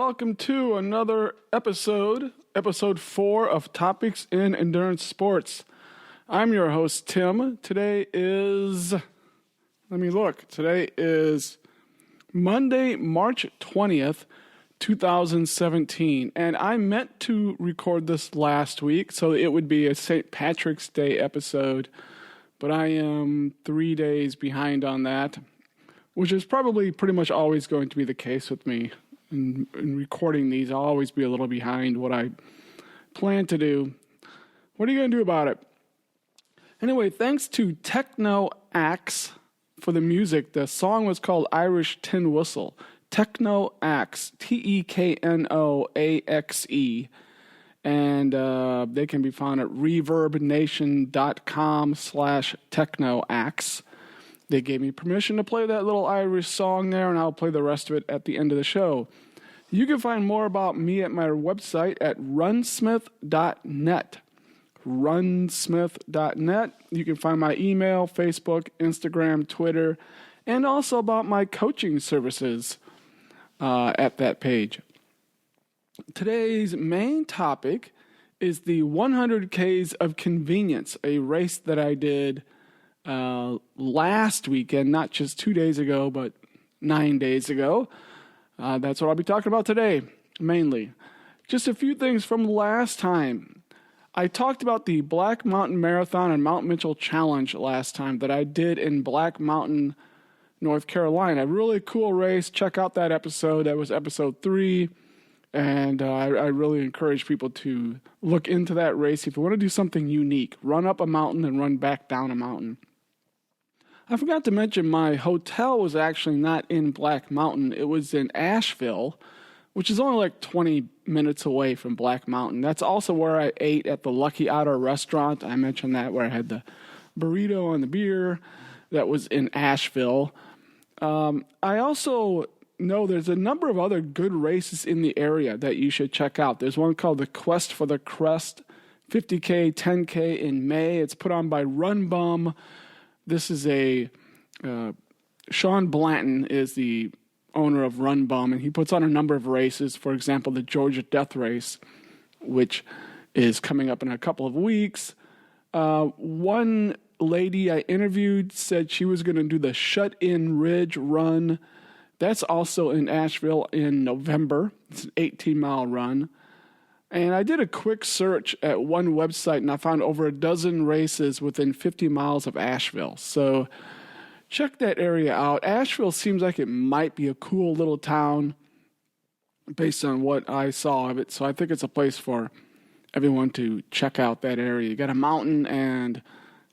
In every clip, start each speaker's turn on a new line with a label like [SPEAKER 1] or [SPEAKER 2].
[SPEAKER 1] welcome to another episode 4 of Topics in Endurance Sports. I'm your host, Tim. Today is Monday, March 20th, 2017. And I meant to record this last week, so it would be a St. Patrick's Day episode, but I am 3 days behind on that, which is probably pretty much always going to be the case with me. In recording these, I'll always be a little behind what I plan to do. What are you going to do about it? Anyway, thanks to Techno Axe for the music. The song was called Irish Tin Whistle. Techno Axe, Teknoaxe. And they can be found at reverbnation.com/technoaxe. They gave me permission to play that little Irish song there, and I'll play the rest of it at the end of the show. You can find more about me at my website at runsmith.net. Runsmith.net. You can find my email, Facebook, Instagram, Twitter, and also about my coaching services at that page. Today's main topic is the 100 Ks of Convenience, a race that I did last weekend, not just 2 days ago, but 9 days ago. That's what I'll be talking about today, mainly. Just a few things from last time. I talked about the Black Mountain Marathon and Mount Mitchell Challenge last time that I did in Black Mountain, North Carolina. A really cool race. Check out that episode. That was episode 3. And I really encourage people to look into that race if you want to do something unique. Run up a mountain and run back down a mountain. I forgot to mention my hotel was actually not in Black Mountain. It was in Asheville, which is only like 20 minutes away from Black Mountain. That's also where I ate at the Lucky Otter restaurant. I mentioned that, where I had the burrito and the beer. That was in Asheville. I also know there's a number of other good races in the area that you should check out. There's one called the Quest for the Crest, 50K, 10K in May. It's put on by Run Bum. This is Sean Blanton is the owner of Run Bum, and he puts on a number of races. For example, the Georgia Death Race, which is coming up in a couple of weeks. One lady I interviewed said she was going to do the Shut-In Ridge Run. That's also in Asheville in November. It's an 18-mile run. And I did a quick search at one website, and I found over a dozen races within 50 miles of Asheville. So check that area out. Asheville seems like it might be a cool little town based on what I saw of it. So I think it's a place for everyone to check out that area. You got a mountain and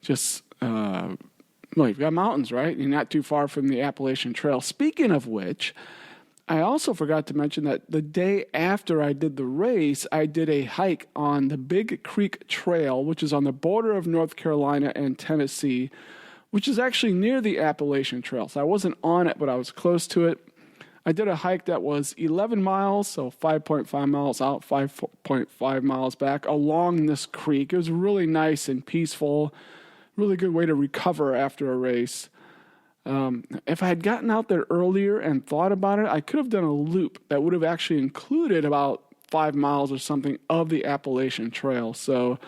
[SPEAKER 1] just, you've got mountains, right? You're not too far from the Appalachian Trail. Speaking of which, I also forgot to mention that the day after I did the race, I did a hike on the Big Creek Trail, which is on the border of North Carolina and Tennessee, which is actually near the Appalachian Trail. So I wasn't on it, but I was close to it. I did a hike that was 11 miles, so 5.5 miles out, 5.5 miles back, along this creek. It was really nice and peaceful, really good way to recover after a race. If I had gotten out there earlier and thought about it, I could have done a loop that would have actually included about 5 miles or something of the Appalachian Trail. So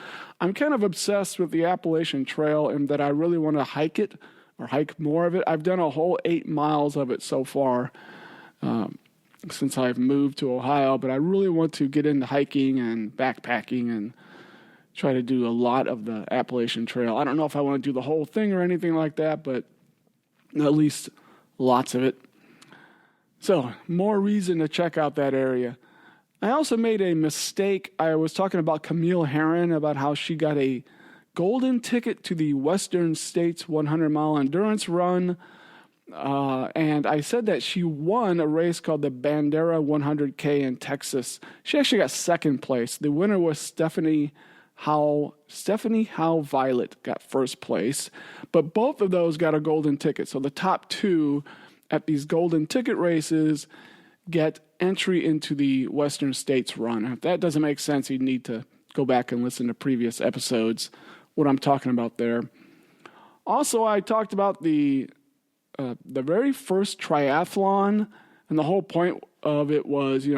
[SPEAKER 1] I'm kind of obsessed with the Appalachian Trail and that I really want to hike it or hike more of it. I've done a whole 8 miles of it so far since I've moved to Ohio, but I really want to get into hiking and backpacking and try to do a lot of the Appalachian Trail. I don't know if I want to do the whole thing or anything like that, but at least lots of it. So, more reason to check out that area. I also made a mistake. I was talking about Camille Herron, about how she got a golden ticket to the Western States 100-mile endurance run. And I said that she won a race called the Bandera 100K in Texas. She actually got second place. The winner was Stephanie Howe Violet got first place, but both of those got a golden ticket. So the top two at these golden ticket races get entry into the Western States run. If that doesn't make sense, you need to go back and listen to previous episodes, what I'm talking about there. Also, I talked about the very first triathlon, and the whole point of it was,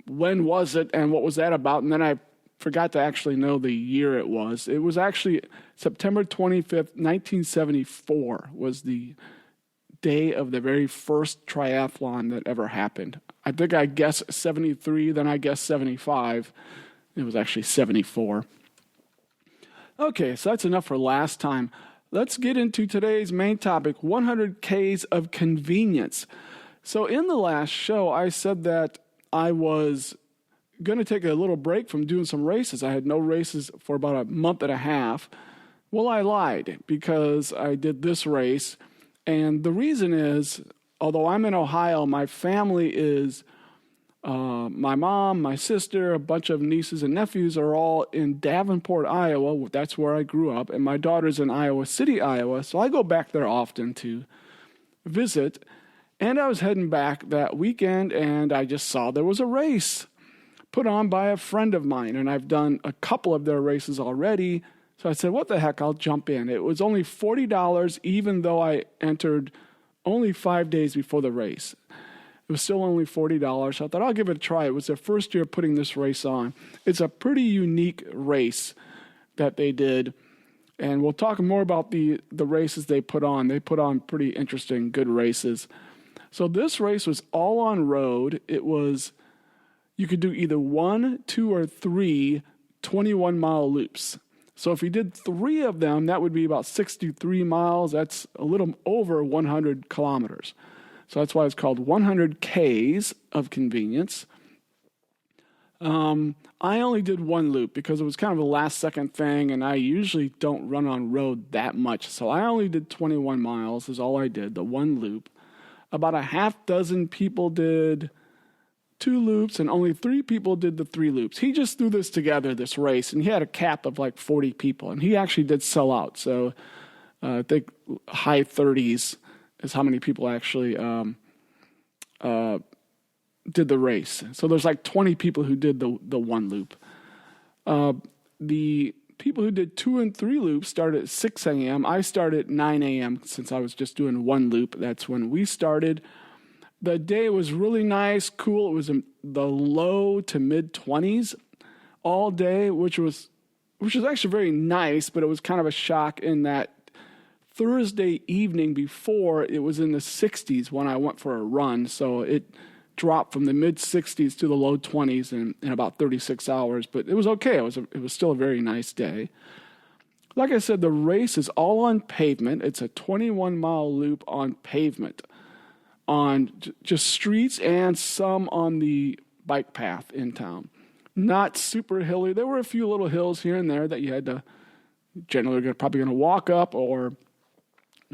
[SPEAKER 1] when was it and what was that about? And then I forgot to actually know the year it was. It was actually September 25th, 1974 was the day of the very first triathlon that ever happened. I think I guessed 73, then I guessed 75. It was actually 74. Okay, so that's enough for last time. Let's get into today's main topic, 100 Ks of convenience. So in the last show, I said that I was going to take a little break from doing some races. I had no races for about a month and a half. Well, I lied because I did this race. And the reason is, although I'm in Ohio, my family is, my mom, my sister, a bunch of nieces and nephews are all in Davenport, Iowa. That's where I grew up. And my daughter's in Iowa City, Iowa. So I go back there often to visit. And I was heading back that weekend, and I just saw there was a race put on by a friend of mine. And I've done a couple of their races already. So I said, what the heck, I'll jump in. It was only $40, even though I entered only 5 days before the race. It was still only $40. So I thought, I'll give it a try. It was their first year putting this race on. It's a pretty unique race that they did. And we'll talk more about the races they put on. They put on pretty interesting, good races. So this race was all on road. It was, you could do either 1, 2, or 3 21-mile loops. So if you did 3 of them, that would be about 63 miles. That's a little over 100 kilometers. So that's why it's called 100 Ks of convenience. I only did 1 loop because it was kind of a last-second thing, and I usually don't run on road that much. So I only did 21 miles is all I did, the 1 loop. About a half dozen people did 2 loops, and only 3 people did the 3 loops. He just threw this together, this race, and he had a cap of like 40 people, and he actually did sell out. So I think high 30s is how many people actually did the race. So there's like 20 people who did the 1 loop. The people who did 2 and 3 loops started at 6 a.m. I started at 9 a.m. since I was just doing 1 loop. That's when we started. The day was really nice, cool. It was in the low to mid 20s all day, which was actually very nice, but it was kind of a shock in that Thursday evening before it was in the 60s when I went for a run. So it dropped from the mid 60s to the low 20s in about 36 hours, but it was okay. It was still a very nice day. Like I said, the race is all on pavement. It's a 21-mile loop on pavement, on just streets and some on the bike path in town. Not super hilly. There were a few little hills here and there that you had to generally probably going to walk up or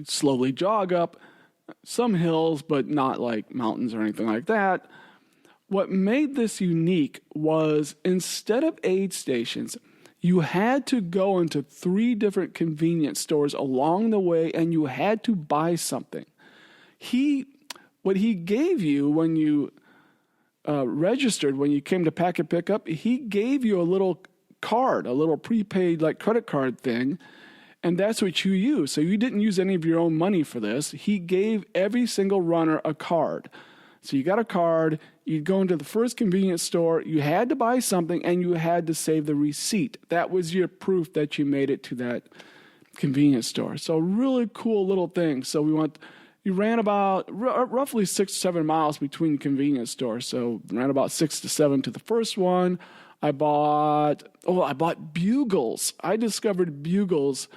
[SPEAKER 1] slowly jog up. Some hills, but not like mountains or anything like that. What made this unique was instead of aid stations, you had to go into 3 different convenience stores along the way, and you had to buy something. What he gave you when you registered, when you came to pack and pick up, he gave you a little card, a little prepaid like credit card thing, and that's what you use. So you didn't use any of your own money for this. He gave every single runner a card. So you got a card, you'd go into the first convenience store, you had to buy something, and you had to save the receipt. That was your proof that you made it to that convenience store. So really cool little thing. So you ran about roughly 6 to 7 miles between convenience stores. So ran about 6 to 7 to the first one. I bought Bugles. I discovered Bugles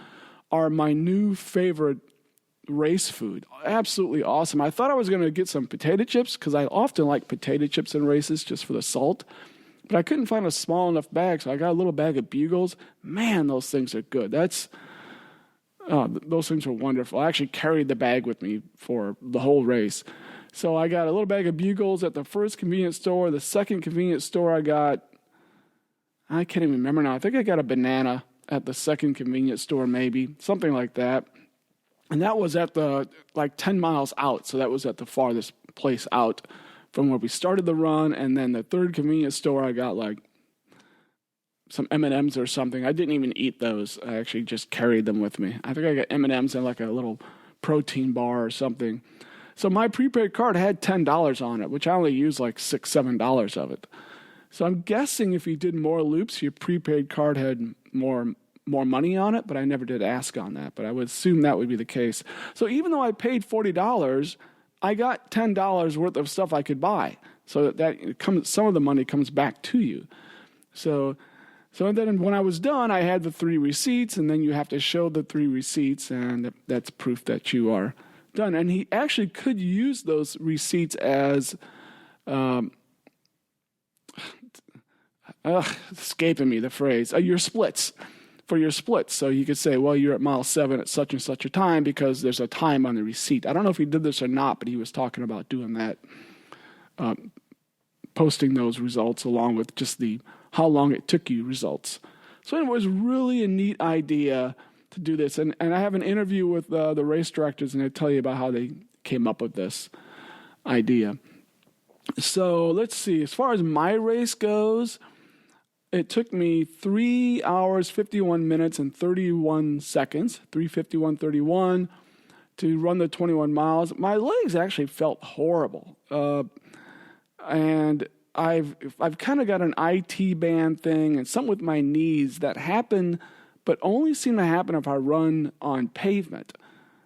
[SPEAKER 1] are my new favorite race food. Absolutely awesome. I thought I was going to get some potato chips because I often like potato chips in races just for the salt. But I couldn't find a small enough bag, so I got a little bag of Bugles. Man, those things are good. Those things are wonderful. I actually carried the bag with me for the whole race. So I got a little bag of Bugles at the first convenience store. The second convenience store I can't even remember now. I think I got a banana at the second convenience store, maybe, something like that. And that was at 10 miles out. So that was at the farthest place out from where we started the run. And then the third convenience store, I got like some M&Ms or something. I didn't even eat those. I actually just carried them with me. I think I got M&Ms and like a little protein bar or something. So my prepaid card had $10 on it, which I only used like $6, $7 of it. So I'm guessing if you did more loops, your prepaid card had more money on it, but I never did ask on that. But I would assume that would be the case. So even though I paid $40, I got $10 worth of stuff I could buy. So that comes, some of the money comes back to you. So then when I was done, I had the 3 receipts, and then you have to show the 3 receipts, and that's proof that you are done. And he actually could use those receipts as escaping me the phrase, your splits, for your splits. So you could say, well, you're at mile 7 at such and such a time because there's a time on the receipt. I don't know if he did this or not, but he was talking about doing that, posting those results along with just the how long it took you results. So it was really a neat idea to do this. And I have an interview with the race directors, and they tell you about how they came up with this idea. So let's see. As far as my race goes, it took me 3 hours, 51 minutes, and 31 seconds, 3:51:31, to run the 21 miles. My legs actually felt horrible. And I've kind of got an IT band thing and something with my knees that happen, but only seem to happen if I run on pavement.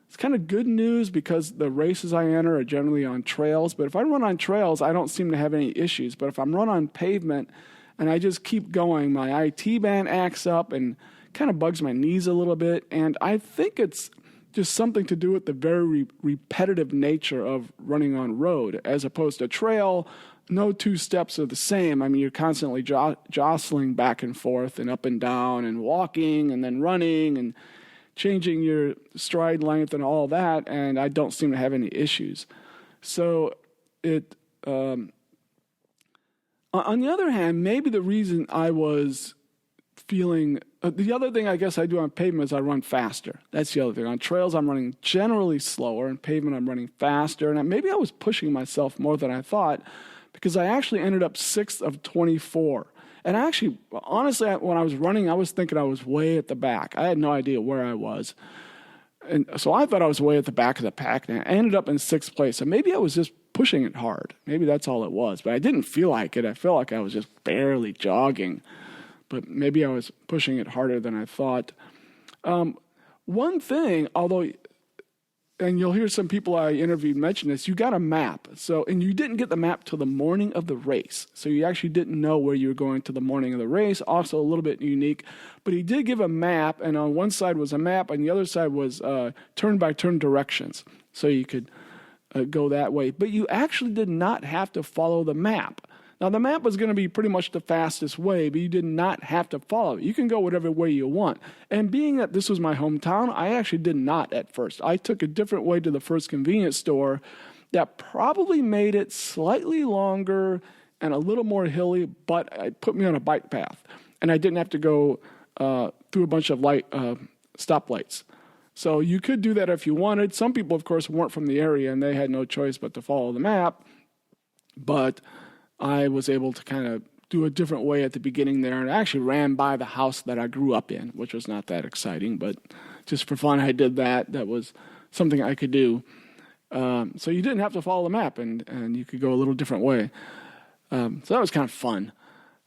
[SPEAKER 1] It's kind of good news because the races I enter are generally on trails, but if I run on trails, I don't seem to have any issues. But if I'm run on pavement and I just keep going, my IT band acts up and kind of bugs my knees a little bit. And I think it's just something to do with the very repetitive nature of running on road as opposed to trail. No 2 steps are the same. I mean, you're constantly jostling back and forth and up and down and walking and then running and changing your stride length and all that, and I don't seem to have any issues. So on the other hand, maybe the reason I was feeling, the other thing I guess I do on pavement is I run faster. That's the other thing. On trails, I'm running generally slower. On pavement, I'm running faster. And maybe I was pushing myself more than I thought because I actually ended up 6th of 24. And actually, honestly, when I was running, I was thinking I was way at the back. I had no idea where I was. And so I thought I was way at the back of the pack. And I ended up in 6th place. So maybe I was just pushing it hard. Maybe that's all it was. But I didn't feel like it. I felt like I was just barely jogging. But maybe I was pushing it harder than I thought. One thing, although, and you'll hear some people I interviewed mention this, you got a map. And you didn't get the map till the morning of the race. So you actually didn't know where you were going to the morning of the race. Also a little bit unique. But he did give a map, and on one side was a map, and the other side was turn-by-turn directions. So you could go that way. But you actually did not have to follow the map. Now, the map was going to be pretty much the fastest way, but you did not have to follow it. You can go whatever way you want. And being that this was my hometown, I actually did not at first. I took a different way to the first convenience store that probably made it slightly longer and a little more hilly, but it put me on a bike path. And I didn't have to go through a bunch of stoplights. So you could do that if you wanted. Some people, of course, weren't from the area, and they had no choice but to follow the map. But I was able to kind of do a different way at the beginning there, and I actually ran by the house that I grew up in, which was not that exciting, but just for fun I did that. That was something I could do. So you didn't have to follow the map, and you could go a little different way. So that was kind of fun.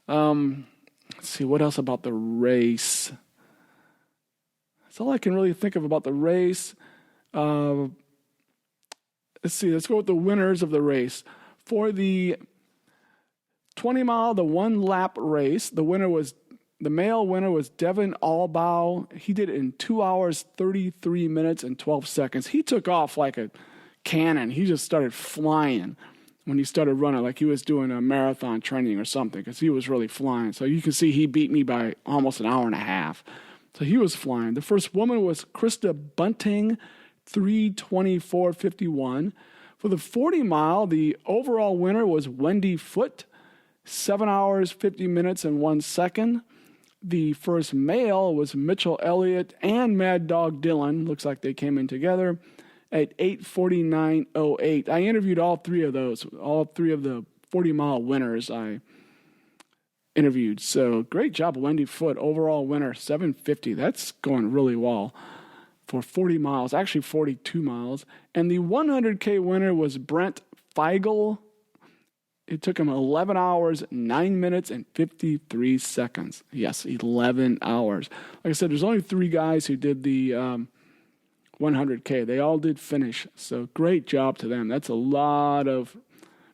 [SPEAKER 1] Let's see, what else about the race? That's all I can really think of about the race. Let's see, let's go with the winners of the race. For the 20-mile, the 1-lap race, the male winner was Devin Albaugh. He did it in 2 hours, 33 minutes, and 12 seconds. He took off like a cannon. He just started flying when he started running, like he was doing a marathon training or something, because he was really flying. So you can see he beat me by almost an hour and a half. So he was flying. The first woman was Krista Bunting, 3:24:51. For the 40-mile, the overall winner was Wendy Foote, 7 hours, 50 minutes, and 1 second. The first male was Mitchell Elliott and Mad Dog Dylan. Looks like they came in together at 8:49:08. I interviewed all 3 of those, all 3 of the 40-mile winners I interviewed. So great job, Wendy Foote, overall winner, 7:50. That's going really well for 40 miles, actually 42 miles. And the 100K winner was Brent Feigl, It took him 11 hours, 9 minutes, and 53 seconds. Yes, 11 hours. Like I said, there's only 3 guys who did the 100K. They all did finish. So great job to them. That's a lot of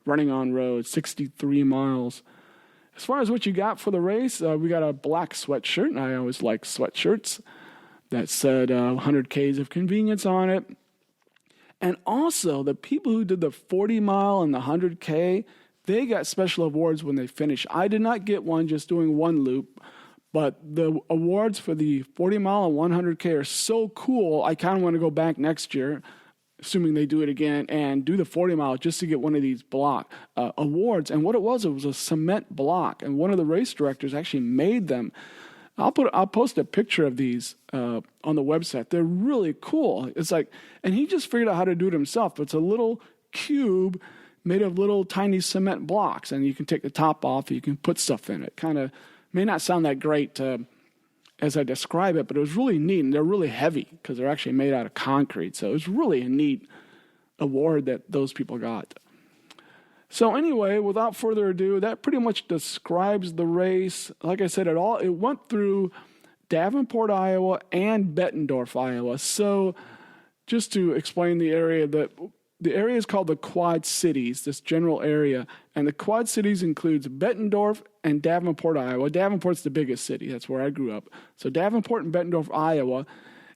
[SPEAKER 1] running on road, 63 miles. As far as what you got for the race, we got a black sweatshirt, and I always like sweatshirts that said 100Ks of convenience on it. And also, the people who did the 40 mile and the 100K, they got special awards when they finished. I did not get one just doing one loop, but the awards for the 40 mile and 100K are so cool, I kind of want to go back next year, assuming they do it again, and do the 40 mile just to get one of these block awards. And what it was a cement block, and one of the race directors actually made them. I'll post a picture of these on the website. They're really cool. It's like, and he just figured out how to do it himself. It's a little cube made of little tiny cement blocks, and you can take the top off. You can put stuff in it. Kind of may not sound that great as I describe it, but it was really neat. And they're really heavy because they're actually made out of concrete. So it was really a neat award that those people got. So anyway, without further ado, that pretty much describes the race. Like I said, it went through Davenport, Iowa, and Bettendorf, Iowa. So just to explain the area, the area is called the Quad Cities, this general area. And the Quad Cities includes Bettendorf and Davenport, Iowa. Davenport's the biggest city. That's where I grew up. So Davenport and Bettendorf, Iowa.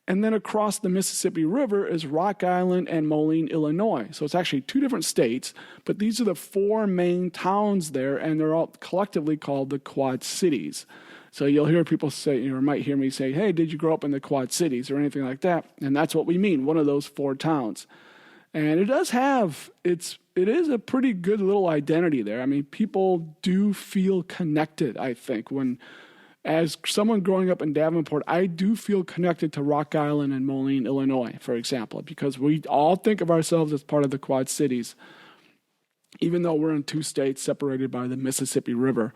[SPEAKER 1] And then across the Mississippi River is Rock Island and Moline, Illinois. So it's actually 2 different states, but these are the 4 main towns there, and they're all collectively called the Quad Cities. So you'll hear people say, or might hear me say, hey, did you grow up in the Quad Cities or anything like that? And that's what we mean, one of those 4 towns. And it does have, it is a pretty good little identity there. I mean, people do feel connected, I think, as someone growing up in Davenport, I do feel connected to Rock Island and Moline, Illinois, for example, because we all think of ourselves as part of the Quad Cities, even though we're in 2 states separated by the Mississippi River.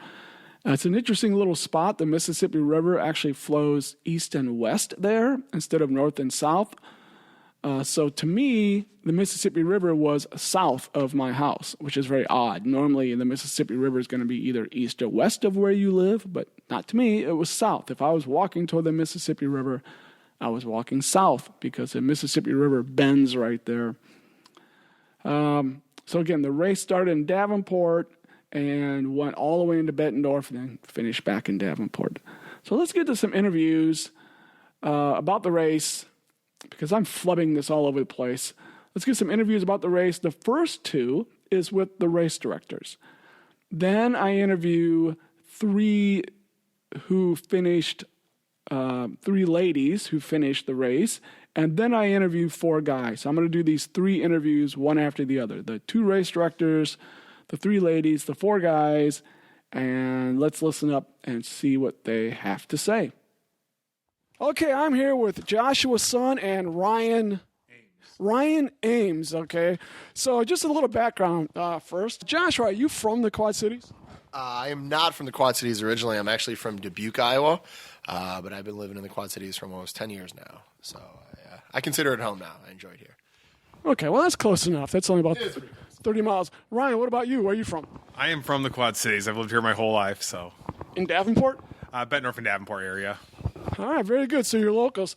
[SPEAKER 1] It's an interesting little spot. The Mississippi River actually flows east and west there instead of north and south. So to me, the Mississippi River was south of my house, which is very odd. Normally, the Mississippi River is going to be either east or west of where you live, but not to me. It was south. If I was walking toward the Mississippi River, I was walking south because the Mississippi River bends right there. So again, the race started in Davenport and went all the way into Bettendorf and then finished back in Davenport. So let's get to some interviews about the race, because I'm flubbing this all over the place. Let's get some interviews about the race. The first 2 is with the race directors. Then I interview 3 who finished, 3 ladies who finished the race. And then I interview 4 guys. So I'm going to do these 3 interviews, one after the other. The 2 race directors, the 3 ladies, the 4 guys. And let's listen up and see what they have to say. Okay, I'm here with Joshua Sun and Ryan Ames, okay? So just a little background first. Joshua, are you from the Quad Cities?
[SPEAKER 2] I am not from the Quad Cities originally. I'm actually from Dubuque, Iowa, but I've been living in the Quad Cities for almost 10 years now. So I consider it home now. I enjoy it here.
[SPEAKER 1] Okay, well, that's close enough. That's only about 30 miles. Ryan, what about you? Where are you from?
[SPEAKER 3] I am from the Quad Cities. I've lived here my whole life, so.
[SPEAKER 1] In Davenport?
[SPEAKER 3] Bettendorf and Davenport area.
[SPEAKER 1] All right, very good. So you're locals.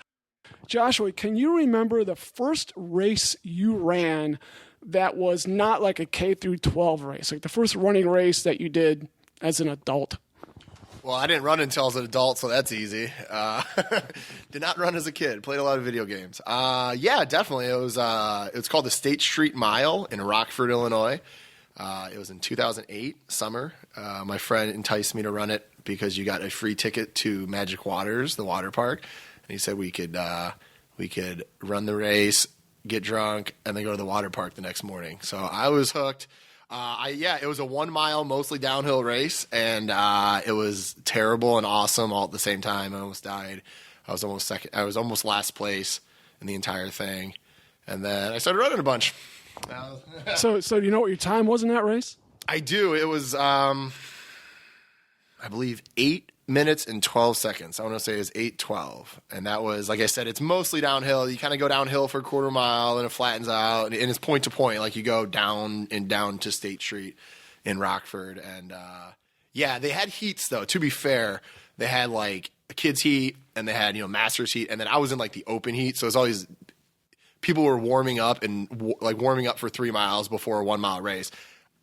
[SPEAKER 1] Joshua, can you remember the first race you ran that was not like a K through 12 race, like the first running race that you did as an adult?
[SPEAKER 2] Well, I didn't run until I was an adult, so that's easy. Did not run as a kid. Played a lot of video games. Yeah, definitely. It was called the State Street Mile in Rockford, Illinois. It was in 2008, summer. My friend enticed me to run it because you got a free ticket to Magic Waters, the water park. And he said we could run the race, get drunk, and then go to the water park the next morning. So I was hooked. It was a 1 mile, mostly downhill race, and it was terrible and awesome all at the same time. I almost died. I was almost second. I was almost last place in the entire thing, and then I started running a bunch.
[SPEAKER 1] So do you know what your time was in that race?
[SPEAKER 2] I do. It was, I believe, 8 minutes and 12 seconds. I want to say it was 8:12. And that was, like I said, it's mostly downhill. You kind of go downhill for a quarter mile and it flattens out. And it's point to point, like you go down and down to State Street. in Rockford. And yeah, they had heats though. To be fair, they had like a kids heat and they had, masters heat. And then I was in like the open heat. So it's always people were warming up and warming up for 3 miles before a 1 mile race.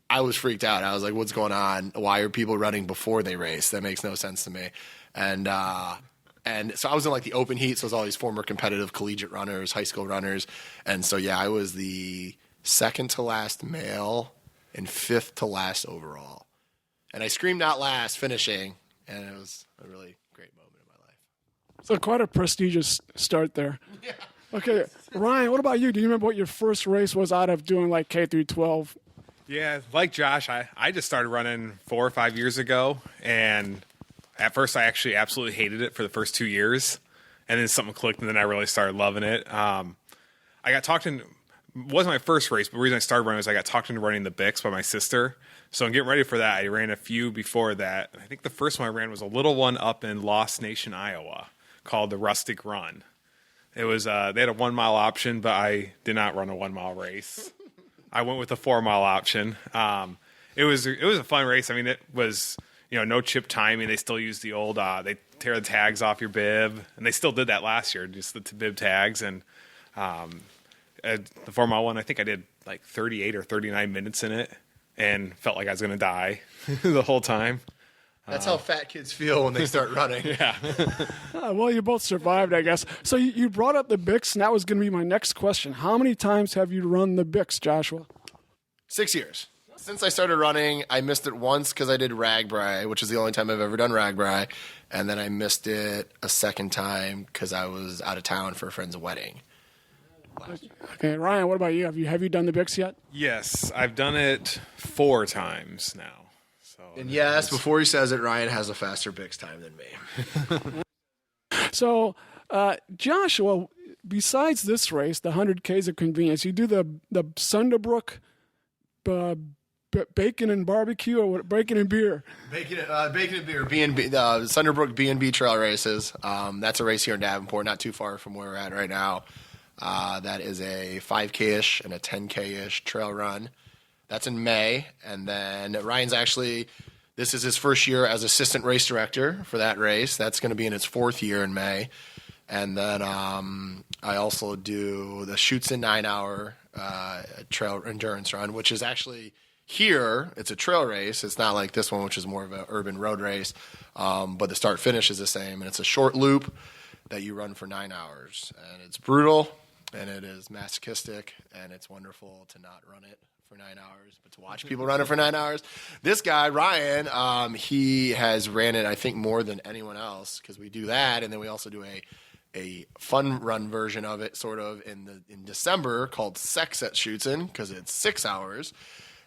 [SPEAKER 2] I was freaked out. I was like, what's going on? Why are people running before they race? That makes no sense to me. And so I was in like the open heat. So it was all these former competitive collegiate runners, high school runners. And so, yeah, I was the second to last male and fifth to last overall. And I screamed out last finishing. And it was a really great moment in my life.
[SPEAKER 1] So quite a prestigious start there. Yeah. Okay, Ryan, what about you? Do you remember what your first race was out of doing like K through 12?
[SPEAKER 3] Yeah, like Josh, I just started running 4 or 5 years ago, and at first I actually absolutely hated it for the first 2 years, and then something clicked, and then I really started loving it. I got talked in, it wasn't my first race, but the reason I started running was I got talked into running the Bix by my sister. So I'm getting ready for that. I ran a few before that. I think the first one I ran was a little one up in Lost Nation, Iowa, called the Rustic Run. It was they had a 1 mile option, but I did not run a 1 mile race. I went with a 4 mile option. It was a fun race. I mean, it was no chip timing. They still use the old they tear the tags off your bib, and they still did that last year, just the bib tags. And the 4 mile one, I think I did like 38 or 39 minutes in it, and felt like I was going to die the whole time.
[SPEAKER 2] That's how fat kids feel when they start running.
[SPEAKER 3] Yeah.
[SPEAKER 1] Well, you both survived, I guess. So you brought up the Bix, and that was going to be my next question. How many times have you run the Bix, Joshua?
[SPEAKER 2] 6 years. Since I started running, I missed it once because I did RAGBRAI, which is the only time I've ever done RAGBRAI. And then I missed it a second time because I was out of town for a friend's wedding.
[SPEAKER 1] Okay, Ryan, what about you? Have you done the Bix yet?
[SPEAKER 3] Yes, I've done it 4 times now.
[SPEAKER 2] And yes, before he says it, Ryan has a faster Bix time than me.
[SPEAKER 1] So, Joshua, besides this race, the 100 Ks of convenience, you do the Sunderbrook bacon and barbecue, or what, bacon and beer?
[SPEAKER 2] Bacon and beer, B&B, Sunderbrook B&B trail races. That's a race here in Davenport, not too far from where we're at right now. That is a 5K-ish and a 10K-ish trail run. That's in May, and then Ryan's this is his first year as assistant race director for that race. That's going to be in its 4th year in May. And then I also do the Schuetzen 9-hour trail endurance run, which is actually here. It's a trail race. It's not like this one, which is more of an urban road race, but the start-finish is the same, and it's a short loop that you run for 9 hours. And it's brutal, and it is masochistic, and it's wonderful to not run it for 9 hours, but to watch people run it for 9 hours. This guy, Ryan, he has ran it, I think, more than anyone else, because we do that, and then we also do a fun run version of it sort of in December called Sex at Schuetzen, because it's 6 hours.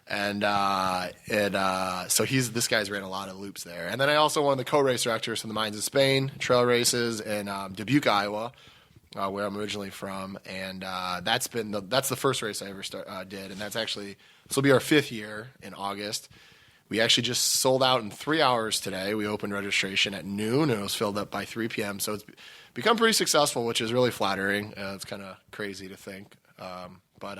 [SPEAKER 2] And so this guy's ran a lot of loops there. And then I also won the co-race directors from the Mines of Spain trail races in Dubuque, Iowa, where I'm originally from, and that's the first race I ever did, and this will be our 5th year in August. We actually just sold out in 3 hours today. We opened registration at noon, and it was filled up by 3 p.m. So it's become pretty successful, which is really flattering. It's kind of crazy to think, but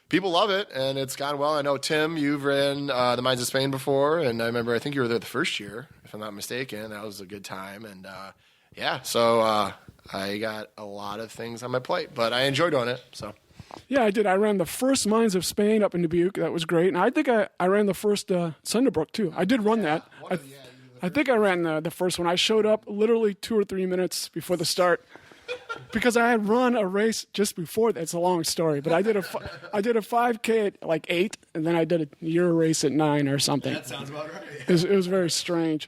[SPEAKER 2] people love it, and it's gone well. I know, Tim, you've ran the Mines of Spain before, and I think you were there the first year, if I'm not mistaken. That was a good time, and so I got a lot of things on my plate, but I enjoy doing it. So,
[SPEAKER 1] yeah, I did. I ran the first Mines of Spain up in Dubuque. That was great, and I think I ran the first Sunderbrook too. I did run that. I think I ran the first one. I showed up literally 2 or 3 minutes before the start because I had run a race just before that. It's a long story, but I did a 5K at like 8, and then I did a year race at 9 or something.
[SPEAKER 2] That sounds about right.
[SPEAKER 1] It was very strange.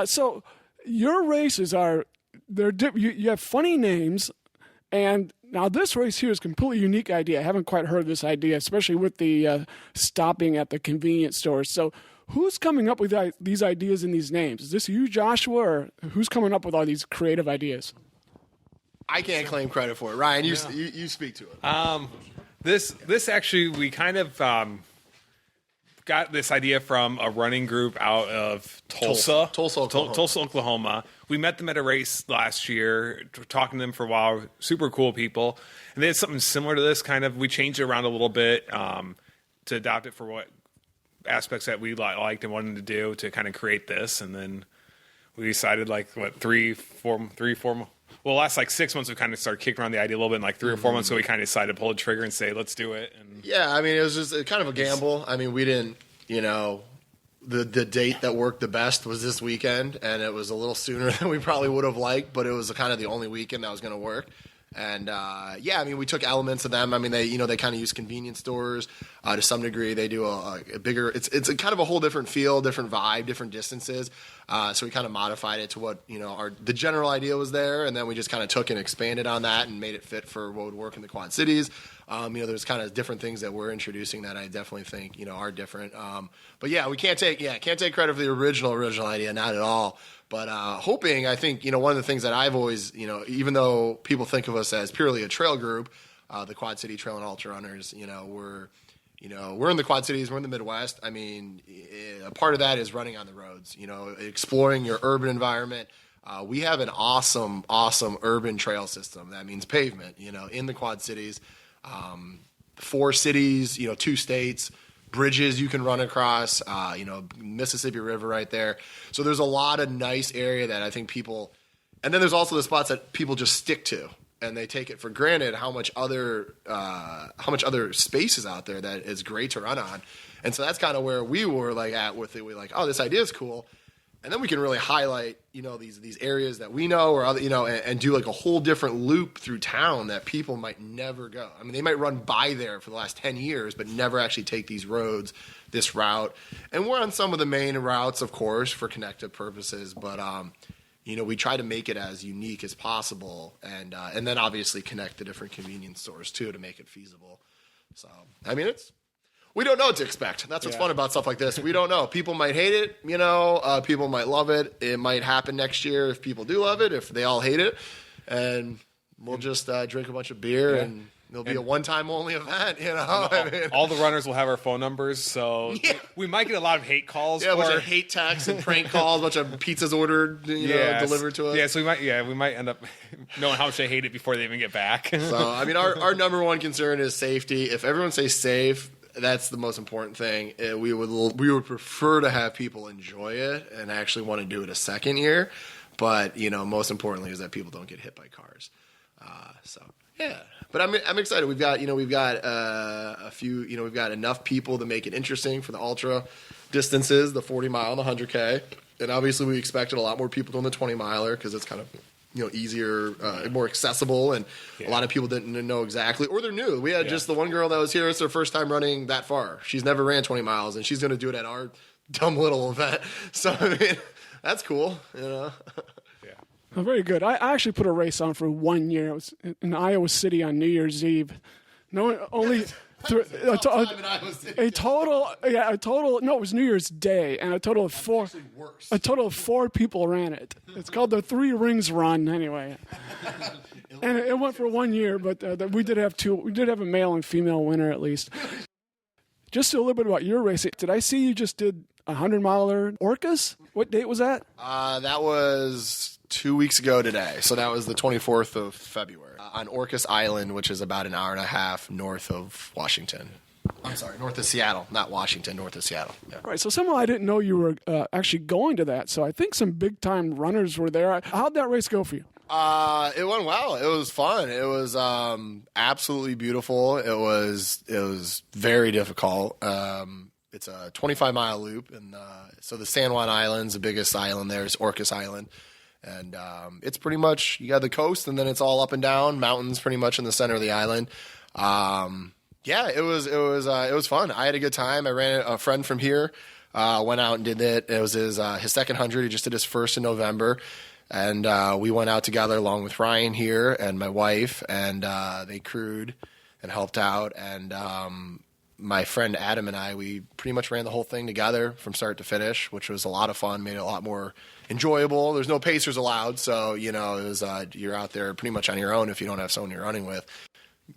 [SPEAKER 1] So your races you have funny names, and now this race here is a completely unique idea. I haven't quite heard this idea, especially with the stopping at the convenience stores. So who's coming up with these ideas and these names? Is this you, Joshua, or who's coming up with all these creative ideas?
[SPEAKER 2] I can't claim credit for it. Ryan, you speak to it.
[SPEAKER 3] This actually, we kind of got this idea from a running group out of Tulsa, Oklahoma. We met them at a race last year, talking to them for a while. Super cool people. And they had something similar to this kind of. We changed it around a little bit to adopt it for what aspects that we liked and wanted to do to kind of create this. And then we decided, like, what, 3-4 months. Well, last like 6 months, we kind of started kicking around the idea a little bit. And like 3 or 4 months ago, we kind of decided to pull the trigger and say, let's do it. And
[SPEAKER 2] Yeah, I mean, it was just kind of a gamble. I mean, we didn't, the date that worked the best was this weekend, and it was a little sooner than we probably would have liked, but it was kind of the only weekend that was going to work. And yeah, I mean, we took elements of them. I mean, they kind of use convenience stores to some degree. They do a bigger. It's a kind of a whole different feel, different vibe, different distances. So we kind of modified it to what the general idea was there, and then we just kind of took and expanded on that and made it fit for what would work in the Quad Cities. There's kind of different things that we're introducing that I definitely think are different. But yeah, we can't take credit for the original idea, not at all. But hoping, I think, one of the things that I've always, even though people think of us as purely a trail group, the Quad City Trail and Ultra Runners, we're in the Quad Cities, we're in the Midwest. I mean, a part of that is running on the roads, exploring your urban environment. We have an awesome urban trail system. That means pavement, in the Quad Cities, 4 cities, 2 states. Bridges you can run across, Mississippi River right there. So there's a lot of nice area that I think people, and then there's also the spots that people just stick to, and they take it for granted how much other space is out there that is great to run on. And so that's kind of where we were at with it. We're like, oh, this idea is cool. And then we can really highlight, these areas that we know, or other, and do like a whole different loop through town that people might never go. I mean, they might run by there for the last 10 years, but never actually take these roads, this route. And we're on some of the main routes, of course, for connective purposes. But we try to make it as unique as possible, and then obviously connect the different convenience stores too to make it feasible. So I mean, we don't know what to expect. That's what's fun about stuff like this. We don't know. People might hate it, people might love it. It might happen next year if people do love it, if they all hate it. And we'll just drink a bunch of beer and it'll be a one-time only event,
[SPEAKER 3] all the runners will have our phone numbers, so we might get a lot of hate calls.
[SPEAKER 2] Yeah, a bunch of hate texts and prank calls, a bunch of pizzas ordered, delivered to us.
[SPEAKER 3] Yeah, so we might end up knowing how much they hate it before they even get back.
[SPEAKER 2] So, I mean, our number one concern is safety. If everyone stays safe, that's the most important thing. We would prefer to have people enjoy it and actually want to do it a second year, but most importantly is that people don't get hit by cars. So yeah, but I'm excited. We've got a few. We've got enough people to make it interesting for the ultra distances, the 40 mile and the 100K, and obviously we expected a lot more people doing the 20 miler because it's kind of easier, more accessible, and a lot of people didn't know exactly, or they're new. We had just the one girl that was here. It's her first time running that far. She's never ran 20 miles, and she's going to do it at our dumb little event. So, I mean, that's cool,
[SPEAKER 1] Well, very good. I actually put a race on for 1 year. It was in Iowa City on New Year's Eve. No, only... a total. No, it was New Year's Day, and a total of 4. A total of 4 people ran it. It's called the 3 Rings Run, anyway. And it went for 1 year, but we did have 2. We did have a male and female winner at least. Just a little bit about your race. Did I see you just did a 100-miler Orcas? What date was that?
[SPEAKER 2] That was 2 weeks ago today. So that was the 24th of February on Orcas Island, which is about an hour and a half north of Washington. I'm sorry, north of Seattle, not Washington, north of Seattle. Yeah.
[SPEAKER 1] Right. So somehow I didn't know you were actually going to that. So I think some big-time runners were there. How'd that race go for you?
[SPEAKER 2] It went well. It was fun. It was absolutely beautiful. It was very difficult. It's a 25-mile loop, and so the San Juan Islands, the biggest island there is Orcas Island. And it's pretty much, you got the coast, and then it's all up and down, mountains pretty much in the center of the island. It was fun. I had a good time. I ran a friend from here, went out and did it. It was his second 100. He just did his first in November. And we went out together along with Ryan here and my wife, and they crewed and helped out. And my friend Adam and I, we pretty much ran the whole thing together from start to finish, which was a lot of fun, made it a lot more enjoyable. There's no pacers allowed, so it was you're out there pretty much on your own if you don't have someone you're running with.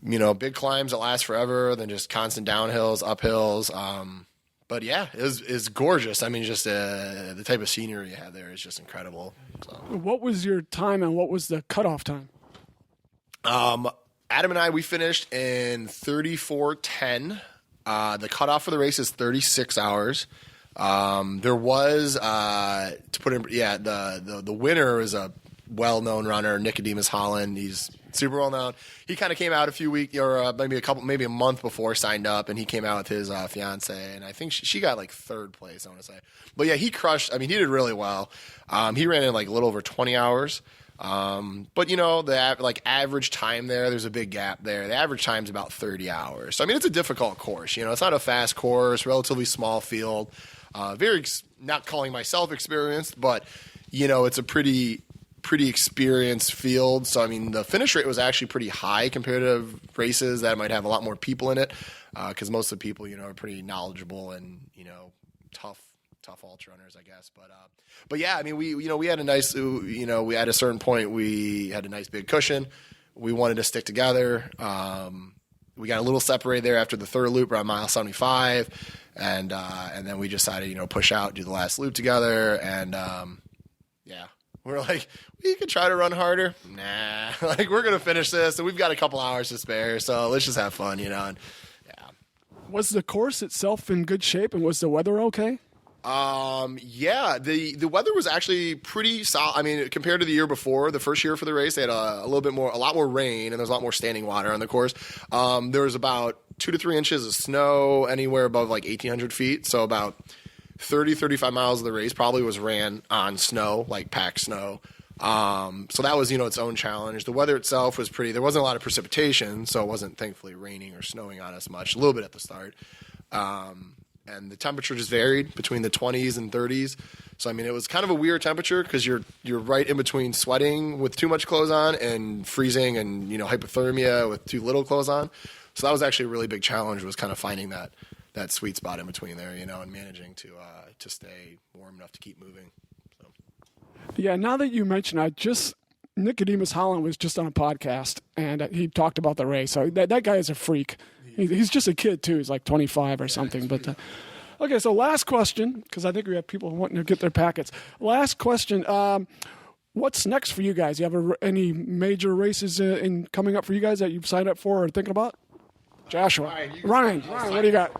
[SPEAKER 2] Big climbs that last forever, then just constant downhills, uphills. But yeah, it's gorgeous. I mean, just the type of scenery you have there is just incredible. So.
[SPEAKER 1] What was your time and what was the cutoff time?
[SPEAKER 2] Adam and I, we finished in 34:10. The cutoff for the race is 36 hours. There was to put in, the winner is a well-known runner, Nicodemus Holland. He's super well-known. He kind of came out a few weeks, or maybe a month before, signed up, and he came out with his fiance, and I think she got like third place, I want to say. But yeah, he crushed. I mean, he did really well. He ran in like a little over 20 hours. But the average time there's a big gap there. The average time is about 30 hours. So I mean, it's a difficult course. It's not a fast course, relatively small field. Not calling myself experienced, but it's a pretty experienced field. So I mean, the finish rate was actually pretty high compared to races that might have a lot more people in it, because most of the people are pretty knowledgeable and tough ultra runners, I guess. But yeah, I mean, we had a nice, we at a certain point we had a nice big cushion. We wanted to stick together. We got a little separated there after the third loop around mile 75, and then we decided push out, do the last loop together, and we're like, we could try to run harder. Nah, like we're gonna finish this, and we've got a couple hours to spare, so let's just have fun, and yeah.
[SPEAKER 1] Was the course itself in good shape, and was the weather okay?
[SPEAKER 2] Yeah, the weather was actually pretty solid. I mean, compared to the year before, the first year for the race, they had a lot more rain, and there was a lot more standing water on the course. There was about 2 to 3 inches of snow anywhere above like 1,800 feet. So about 35 miles of the race probably was ran on snow, like packed snow. So that was, its own challenge. The weather itself was pretty, there wasn't a lot of precipitation, so it wasn't thankfully raining or snowing on us much, a little bit at the start. And the temperature just varied between the 20s and 30s. So, I mean, it was kind of a weird temperature because you're right in between sweating with too much clothes on and freezing and, hypothermia with too little clothes on. So that was actually a really big challenge, was kind of finding that sweet spot in between there, and managing to stay warm enough to keep moving. So.
[SPEAKER 1] Yeah, now that you mention it, Nicodemus Holland was just on a podcast, and he talked about the race. So that guy is a freak. He's just a kid, too. He's like 25 or something. But okay, so last question, because I think we have people wanting to get their packets. Last question. What's next for you guys? You have any major races coming up for you guys that you've signed up for or thinking about? Joshua. Ryan, what do you got?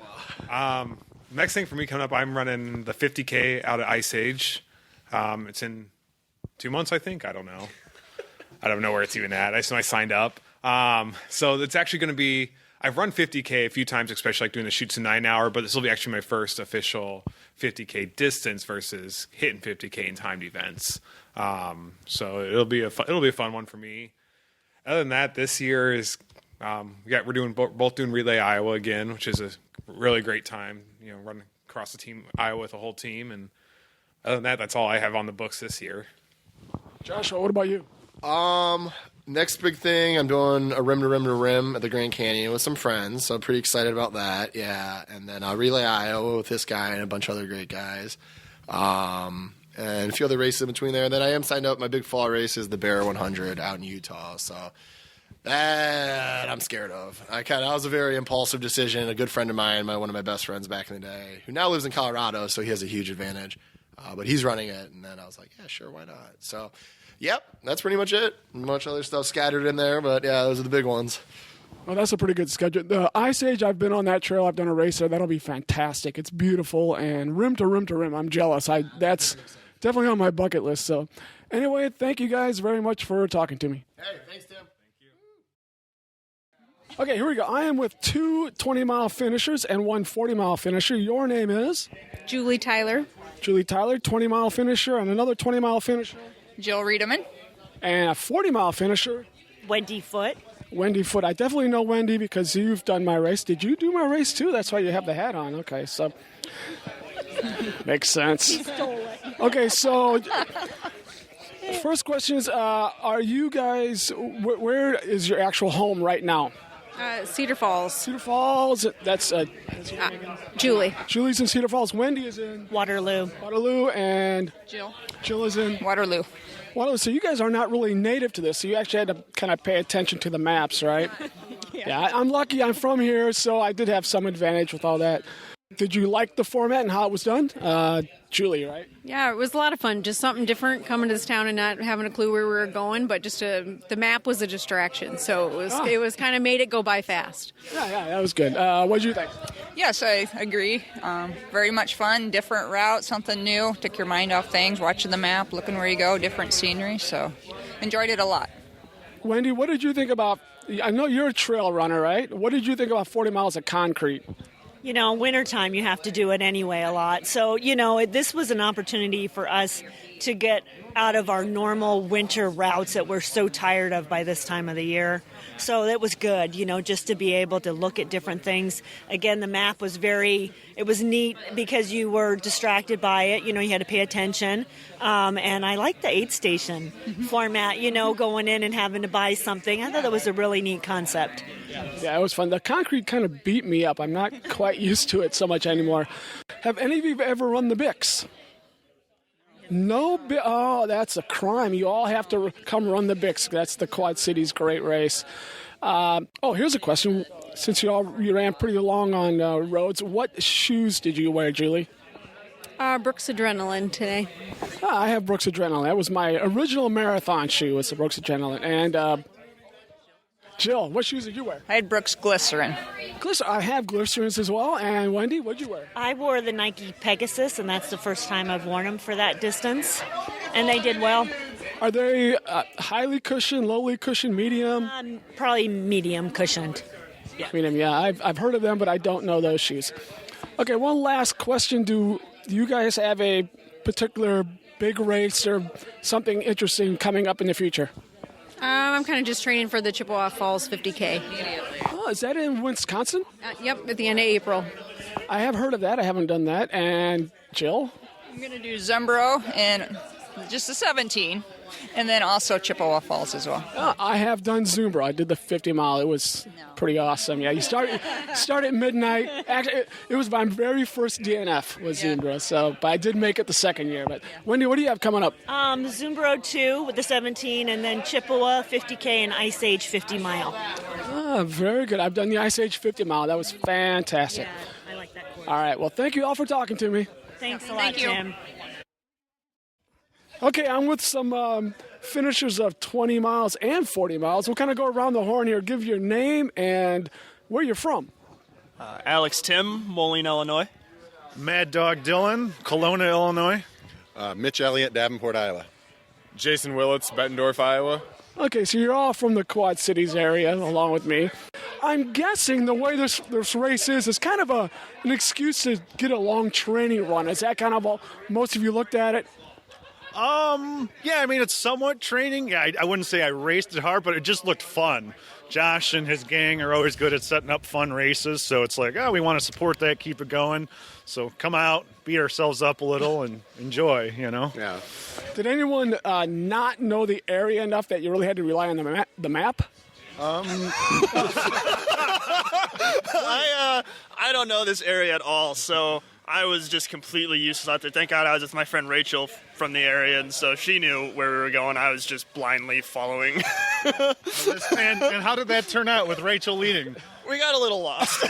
[SPEAKER 3] Next thing for me coming up, I'm running the 50K out at Ice Age. It's in 2 months, I think. I don't know. I don't know where it's even at. I signed up. So it's actually going to be, I've run 50K a few times, especially like doing the Shoots in 9 hour, but this will be actually my first official 50K distance versus hitting 50K in timed events. So it'll be a fun one for me. Other than that, this year is, we're doing both doing Relay Iowa again, which is a really great time, running across the team, Iowa with a whole team. And other than that, that's all I have on the books this year.
[SPEAKER 1] Joshua, what about you?
[SPEAKER 2] Next big thing, I'm doing a rim to rim to rim at the Grand Canyon with some friends, so I'm pretty excited about that. Yeah, and then Relay Iowa with this guy and a bunch of other great guys, and a few other races in between there. And then I am signed up. My big fall race is the Bear 100 out in Utah, so that I'm scared of. That was a very impulsive decision. A good friend of mine, one of my best friends back in the day, who now lives in Colorado, so he has a huge advantage. But he's running it, and then I was like, yeah, sure, why not? So. Yep, that's pretty much it. Much other stuff scattered in there, but yeah, those are the big ones.
[SPEAKER 1] Well, that's a pretty good schedule. The Ice Age, I've been on that trail. I've done a race there. That'll be fantastic. It's beautiful, and rim to rim to rim. I'm jealous. That's definitely on my bucket list. So, anyway, thank you guys very much for talking to me.
[SPEAKER 2] Hey, thanks, Tim. Thank
[SPEAKER 1] you. Okay, here we go. I am with 2 20-mile finishers and 1 40-mile finisher. Your name is?
[SPEAKER 4] Julie Tyler.
[SPEAKER 1] Julie Tyler, 20-mile finisher, and another 20-mile finisher.
[SPEAKER 4] Jill Riedemann.
[SPEAKER 1] And a 40-mile finisher.
[SPEAKER 5] Wendy Foote.
[SPEAKER 1] Wendy Foote. I definitely know Wendy because you've done my race. Did you do my race too? That's why you have the hat on. Okay, so makes sense.
[SPEAKER 5] He stole it.
[SPEAKER 1] Okay, so first question is, are you guys, where is your actual home right now?
[SPEAKER 4] Cedar Falls.
[SPEAKER 1] Cedar Falls. That's
[SPEAKER 4] Julie.
[SPEAKER 1] Julie's in Cedar Falls. Wendy is in
[SPEAKER 5] Waterloo.
[SPEAKER 1] Waterloo, and
[SPEAKER 4] Jill
[SPEAKER 1] is in
[SPEAKER 4] Waterloo.
[SPEAKER 1] So you guys are not really native to this, so you actually had to kind of pay attention to the maps, right? Yeah, I'm lucky I'm from here, so I did have some advantage with all that. Did you like the format and how it was done? Julie, right?
[SPEAKER 6] Yeah, it was a lot of fun. Just something different, coming to this town and not having a clue where we were going, but just the map was a distraction, so it was kind of made it go by fast.
[SPEAKER 1] Yeah, that was good. What did you think?
[SPEAKER 5] Yes, I agree. Very much fun, different route, something new. Took your mind off things, watching the map, looking where you go, different scenery. So enjoyed it a lot.
[SPEAKER 1] Wendy, what did you think about, I know you're a trail runner, right? What did you think about 40 miles of concrete?
[SPEAKER 7] You know, wintertime, you have to do it anyway a lot. So, this was an opportunity for us to get out of our normal winter routes that we're so tired of by this time of the year. So it was good, just to be able to look at different things. Again, the map was it was neat because you were distracted by it. You had to pay attention. And I like the aid station format, going in and having to buy something. I thought that was a really neat concept.
[SPEAKER 1] Yeah, it was fun. The concrete kind of beat me up. I'm not quite used to it so much anymore. Have any of you ever run the Bix? No, oh, that's a crime. You all have to come run the Bix. That's the Quad Cities Great Race. Here's a question. Since you ran pretty long on roads, what shoes did you wear, Julie?
[SPEAKER 6] Brooks Adrenaline today.
[SPEAKER 1] I have Brooks Adrenaline. That was my original marathon shoe. Was the Brooks Adrenaline. And Jill, what shoes did you wear?
[SPEAKER 5] I had Brooks Glycerin.
[SPEAKER 1] I have Glycerins as well. And Wendy, what did you wear?
[SPEAKER 7] I wore the Nike Pegasus, and that's the first time I've worn them for that distance. And they did well.
[SPEAKER 1] Are they highly cushioned, lowly cushioned, medium?
[SPEAKER 7] Probably medium cushioned.
[SPEAKER 1] Medium, yeah. I've heard of them, but I don't know those shoes. Okay, one last question. Do you guys have a particular big race or something interesting coming up in the future?
[SPEAKER 6] I'm kind of just training for the Chippewa Falls 50K.
[SPEAKER 1] Oh, is that in Wisconsin?
[SPEAKER 6] Yep, at the end of April.
[SPEAKER 1] I have heard of that. I haven't done that. And Jill?
[SPEAKER 5] I'm going to do Zumbro and just the 17, and then also Chippewa Falls as well.
[SPEAKER 1] I have done Zumbro. I did the 50 mile. It was pretty awesome. Yeah, you start at midnight. Actually, it was my very first DNF was Zumbro. But I did make it the second year. But Wendy, what do you have coming up?
[SPEAKER 7] Zumbro 2 with the 17, and then Chippewa 50K and Ice Age 50 mile.
[SPEAKER 1] Oh, very good. I've done the Ice Age 50 mile. That was fantastic.
[SPEAKER 7] Yeah, I like that course.
[SPEAKER 1] All right. Well, thank you all for talking to me.
[SPEAKER 7] Thanks a lot,
[SPEAKER 5] Thank you.
[SPEAKER 7] Tim.
[SPEAKER 1] Okay, I'm with some finishers of 20 miles and 40 miles. We'll kind of go around the horn here, give your name and where you're from.
[SPEAKER 8] Alex Tim, Moline, Illinois.
[SPEAKER 9] Mad Dog Dylan, Kelowna, Illinois.
[SPEAKER 10] Mitch Elliott, Davenport, Iowa.
[SPEAKER 11] Jason Willits, Bettendorf, Iowa.
[SPEAKER 1] Okay, so you're all from the Quad Cities area, along with me. I'm guessing the way this race is kind of an excuse to get a long training run. Is that kind of all most of you looked at it?
[SPEAKER 9] Yeah, I mean, it's somewhat training. Yeah, I wouldn't say I raced it hard, but it just looked fun. Josh and his gang are always good at setting up fun races, so it's like, we want to support that, keep it going. So come out, beat ourselves up a little, and enjoy,
[SPEAKER 10] Yeah.
[SPEAKER 1] Did anyone not know the area enough that you really had to rely on the map?
[SPEAKER 8] I don't know this area at all, so I was just completely useless out there. Thank God I was with my friend Rachel from the area, and so she knew where we were going. I was just blindly following.
[SPEAKER 9] And how did that turn out with Rachel leading?
[SPEAKER 8] We got a little lost.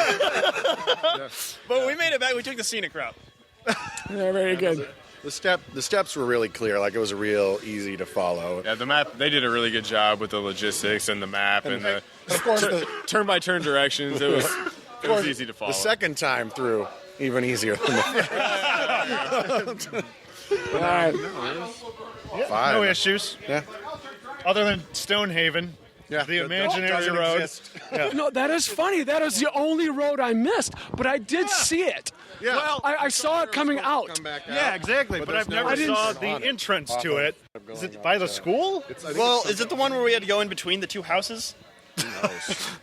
[SPEAKER 8] But we made it back. We took the scenic route.
[SPEAKER 1] Yeah, very good.
[SPEAKER 10] The steps were really clear. Like, it was real easy to follow.
[SPEAKER 11] Yeah, the map, they did a really good job with the logistics and the map and the
[SPEAKER 10] Of course,
[SPEAKER 11] turn-by-turn directions. It was easy to follow.
[SPEAKER 10] the second time through, even easier than the
[SPEAKER 1] All right.
[SPEAKER 10] five.
[SPEAKER 9] No issues.
[SPEAKER 10] Yeah.
[SPEAKER 9] Other than Stonehaven, the imaginary
[SPEAKER 10] doesn't
[SPEAKER 9] road.
[SPEAKER 10] exist.
[SPEAKER 1] No, that is funny. That is the only road I missed, but I did see it.
[SPEAKER 10] Yeah.
[SPEAKER 9] Well,
[SPEAKER 1] I saw it coming out.
[SPEAKER 10] Come back out.
[SPEAKER 9] Yeah, exactly. But
[SPEAKER 10] there's
[SPEAKER 9] I've never
[SPEAKER 10] no
[SPEAKER 9] saw
[SPEAKER 10] exit on
[SPEAKER 9] the
[SPEAKER 10] it.
[SPEAKER 9] entrance
[SPEAKER 10] Off
[SPEAKER 9] to
[SPEAKER 10] of-
[SPEAKER 9] it. Is it by the school?
[SPEAKER 8] Well, is it the one where we had to go in between the two houses?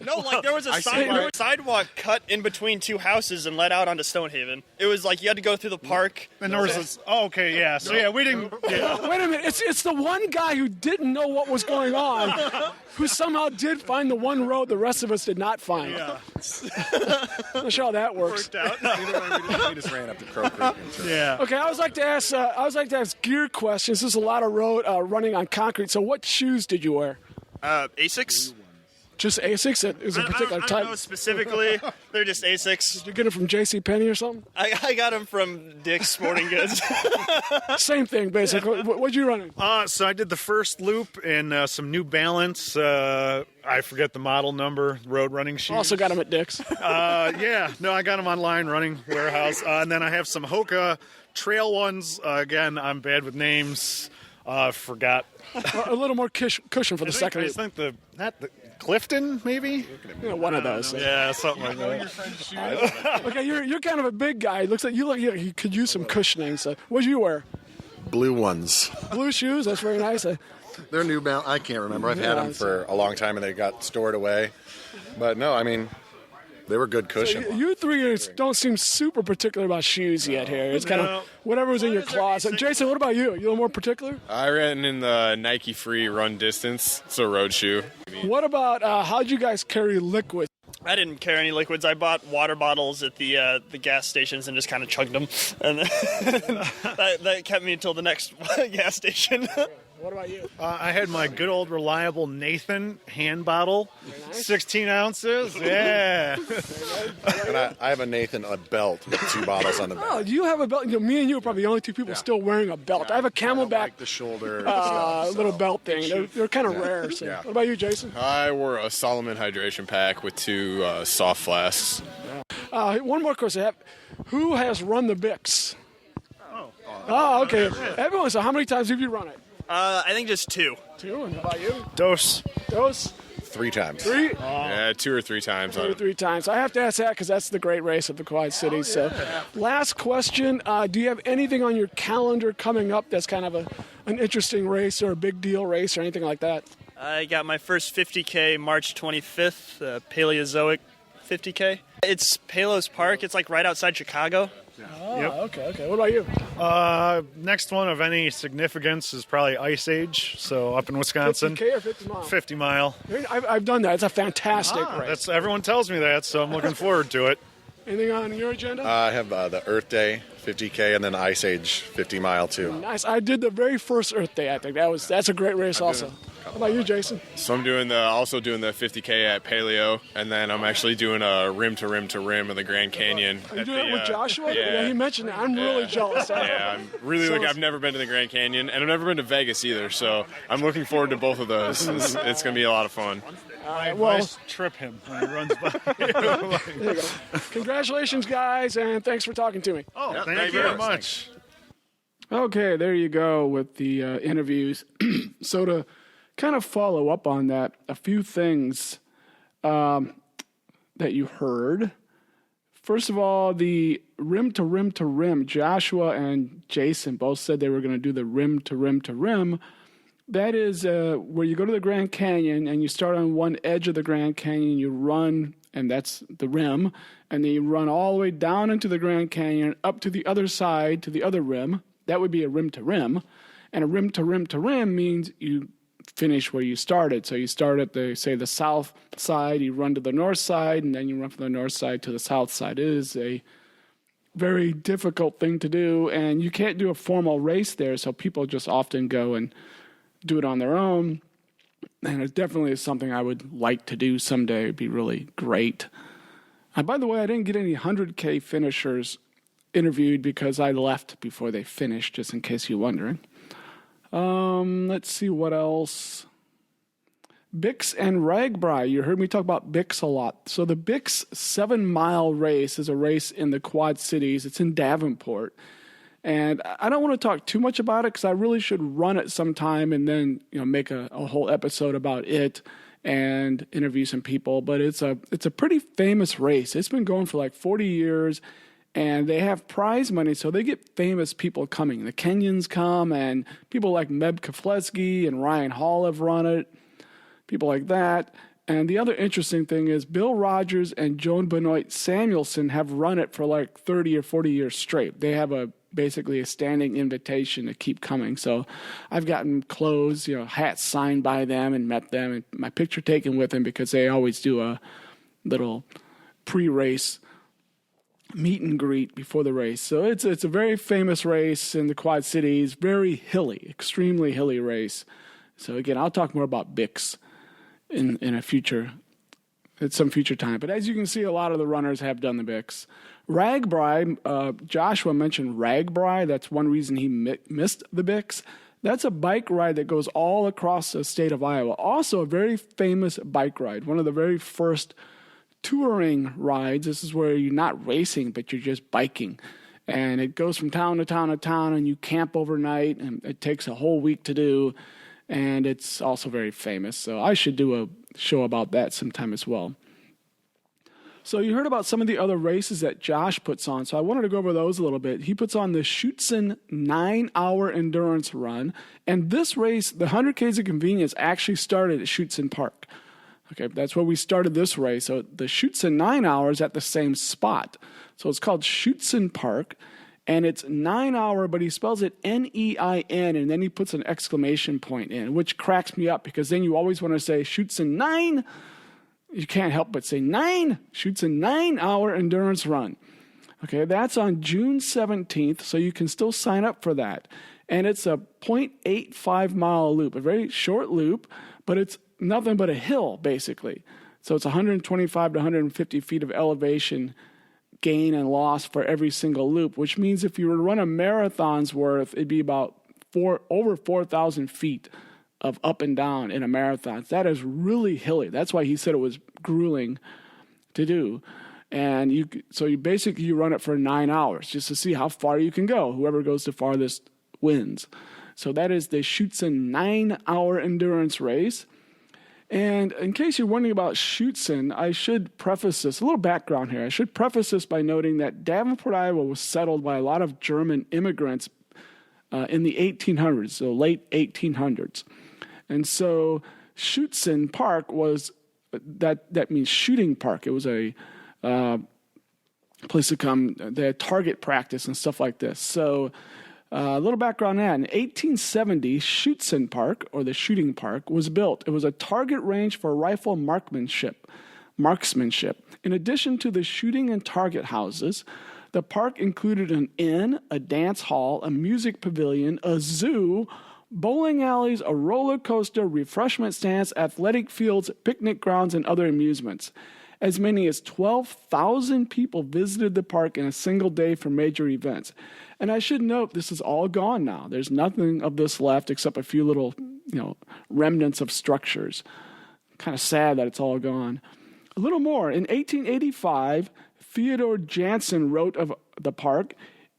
[SPEAKER 8] No, like there was a sidewalk cut in between two houses and led out onto Stonehaven. It was like you had to go through the park.
[SPEAKER 9] And there was this, okay, yeah. So yeah, we didn't. Yeah.
[SPEAKER 1] Wait a minute. It's the one guy who didn't know what was going on, who somehow did find the one road the rest of us did not find.
[SPEAKER 9] Yeah.
[SPEAKER 1] Not sure how that works.
[SPEAKER 9] Worked out.
[SPEAKER 10] We just ran up to Crow Creek.
[SPEAKER 9] Yeah.
[SPEAKER 1] Okay, I always like to ask gear questions. There's a lot of road running on concrete. So, what shoes did you wear?
[SPEAKER 8] Asics.
[SPEAKER 1] Just Asics? It was a particular
[SPEAKER 8] I
[SPEAKER 1] type.
[SPEAKER 8] don't know specifically. They're just Asics.
[SPEAKER 1] Did you get it from J.C. Penney or something?
[SPEAKER 8] I got them from Dick's Sporting Goods.
[SPEAKER 1] Same thing, basically. What'd you run in?
[SPEAKER 9] So I did the first loop in some New Balance. I forget the model number. Road running shoes.
[SPEAKER 1] Also got them at Dick's.
[SPEAKER 9] Yeah, no, I got them online, running warehouse. And then I have some Hoka trail ones. Again, I'm bad with names. Forgot.
[SPEAKER 1] A little more cushion for the second
[SPEAKER 9] I
[SPEAKER 1] loop.
[SPEAKER 9] think the Clifton, maybe?
[SPEAKER 1] Yeah, one of those.
[SPEAKER 9] Yeah, something like that.
[SPEAKER 1] Okay, you're kind of a big guy. It looks like you could use some cushioning. So, what'd you wear?
[SPEAKER 10] Blue ones.
[SPEAKER 1] Blue shoes. That's very nice.
[SPEAKER 10] They're New Balance. I can't remember. I've had them for a long time, and they got stored away. But no, I mean, they were good cushion.
[SPEAKER 1] You three don't seem super particular about shoes yet here. It's kind of whatever was in your closet. Jason, what about you? You a little more particular?
[SPEAKER 11] I ran in the Nike Free Run Distance. It's a road shoe.
[SPEAKER 1] What about how'd you guys carry liquids?
[SPEAKER 8] I didn't carry any liquids. I bought water bottles at the gas stations and just kind of chugged them, and that kept me until the next gas station.
[SPEAKER 1] What about you?
[SPEAKER 9] I had my good old reliable Nathan hand bottle, 16 ounces. Yeah.
[SPEAKER 10] And I have a Nathan belt with 2 bottles on the back.
[SPEAKER 1] Oh, you have a belt. Me and you are probably the only two people still wearing a belt. I have a Camelback
[SPEAKER 10] Like the shoulder
[SPEAKER 1] little belt thing. They're kind of rare. So.
[SPEAKER 10] Yeah.
[SPEAKER 1] What about you, Jason?
[SPEAKER 11] I wore a Solomon hydration pack with 2 soft flasks.
[SPEAKER 1] One more question. Who has run the Bix? Oh, okay. Everyone. So how many times have you run it?
[SPEAKER 8] I think just 2.
[SPEAKER 1] 2. And how about you?
[SPEAKER 9] Dose.
[SPEAKER 10] 3 times.
[SPEAKER 1] 3.
[SPEAKER 11] Yeah, 2 or 3 times.
[SPEAKER 1] 2 or 3 times. I have to ask that because that's the great race of the Quad Cities. So, last question: do you have anything on your calendar coming up that's kind of an interesting race or a big deal race or anything like that?
[SPEAKER 8] I got my first 50K March 25th, Paleozoic 50K. It's Palos Park. It's like right outside Chicago.
[SPEAKER 1] Oh, okay. What about you?
[SPEAKER 9] Next one of any significance is probably Ice Age. So up in Wisconsin.
[SPEAKER 1] 50K or 50 mile?
[SPEAKER 9] 50 mile.
[SPEAKER 1] I've done that. It's a fantastic race.
[SPEAKER 9] Everyone tells me that, so I'm looking forward to it.
[SPEAKER 1] Anything on your agenda?
[SPEAKER 10] I have the Earth Day 50K and then Ice Age 50 mile too.
[SPEAKER 1] Nice. I did the very first Earth Day. I think that's a great race also. How about you, Jason?
[SPEAKER 11] So I'm doing also doing the 50K at Paleo, and then I'm actually doing a rim to rim to rim of the Grand Canyon.
[SPEAKER 1] Are you doing it with Joshua?
[SPEAKER 11] Yeah.
[SPEAKER 1] He mentioned that. I'm really jealous.
[SPEAKER 11] Yeah, I'm really looking. I've never been to the Grand Canyon, and I've never been to Vegas either. So I'm looking forward to both of those. It's going to be a lot of fun.
[SPEAKER 9] Trip him when he runs by.
[SPEAKER 1] There you go. Congratulations, guys, and thanks for talking to me.
[SPEAKER 9] Oh, thank you very much.
[SPEAKER 1] Okay, there you go with the interviews. So to kind of follow up on that, a few things that you heard. First of all, the rim to rim to rim, Joshua and Jason both said they were going to do the rim to rim to rim. That is where you go to the Grand Canyon and you start on one edge of the Grand Canyon, you run, and that's the rim, and then you run all the way down into the Grand Canyon, up to the other side, to the other rim. That would be a rim to rim. And a rim to rim to rim means you finish where you started. So you start at the south side, you run to the north side, and then you run from the north side to the south side. It is a very difficult thing to do, and you can't do a formal race there, so people just often go and do it on their own. And it definitely is something I would like to do someday. It'd be really great. By the way, I didn't get any 100K finishers interviewed because I left before they finished, just in case you're wondering. Let's see what else. Bix and Ragbri. You heard me talk about Bix a lot. So the Bix 7-mile race is a race in the Quad Cities. It's in Davenport. And I don't want to talk too much about it because I really should run it sometime and then make a whole episode about it and interview some people. But it's a pretty famous race. It's been going for like 40 years. And they have prize money, so they get famous people coming. The Kenyans come, and people like Meb Keflezighi and Ryan Hall have run it, people like that. And the other interesting thing is Bill Rogers and Joan Benoit Samuelson have run it for like 30 or 40 years straight. They have basically a standing invitation to keep coming. So I've gotten clothes, hats signed by them and met them, and my picture taken with them because they always do a little pre-race meet and greet before the race. So it's a very famous race in the Quad Cities, very hilly, extremely hilly race. So again, I'll talk more about Bix in a future at some future time. But as you can see, a lot of the runners have done the Bix. Ragbri, Joshua mentioned Ragbri. That's one reason he missed the Bix. That's a bike ride that goes all across the state of Iowa. Also a very famous bike ride, one of the very first touring rides. This is where you're not racing, but you're just biking. And it goes from town to town to town, and you camp overnight, and it takes a whole week to do. And it's also very famous. So I should do a show about that sometime as well. So you heard about some of the other races that Josh puts on. So I wanted to go over those a little bit. He puts on the Schutzen 9-hour endurance run. And this race, the 100 Ks of Convenience, actually started at Schutzen Park. Okay, that's where we started this race. So the Schutzen 9 hours at the same spot. So it's called Schutzen Park. And it's 9 hour, but he spells it Nein, and then he puts an exclamation point in, which cracks me up because then you always want to say Schutzen 9. You can't help but say 9. Schutzen 9-hour endurance run. Okay, that's on June 17th, so you can still sign up for that. And it's a 0.85 mile loop, a very short loop, but it's nothing but a hill, basically. So it's 125 to 150 feet of elevation gain and loss for every single loop, which means if you were to run a marathon's worth, it'd be about over 4,000 feet of up and down in a marathon. That is really hilly. That's why he said it was grueling to do. And you basically run it for 9 hours just to see how far you can go. Whoever goes the farthest wins. So that is the Schutzen 9-hour endurance race. And in case you're wondering about Schutzen, I should preface this, a little background here. I should preface this by noting that Davenport, Iowa was settled by a lot of German immigrants in the 1800s, so late 1800s. And so Schutzen Park was, that means shooting park. It was a place to come, they had target practice and stuff like this. So a little background on that. In 1870, Schutzen Park, or the shooting park, was built. It was a target range for rifle marksmanship. In addition to the shooting and target houses, the park included an inn, a dance hall, a music pavilion, a zoo, bowling alleys, a roller coaster, refreshment stands, athletic fields, picnic grounds, and other amusements. As many as 12,000 people visited the park in a single day for major events. And I should note, this is all gone now. There's nothing of this left except a few little, remnants of structures. Kind of sad that it's all gone. A little more. In 1885, Theodore Jansen wrote of the park,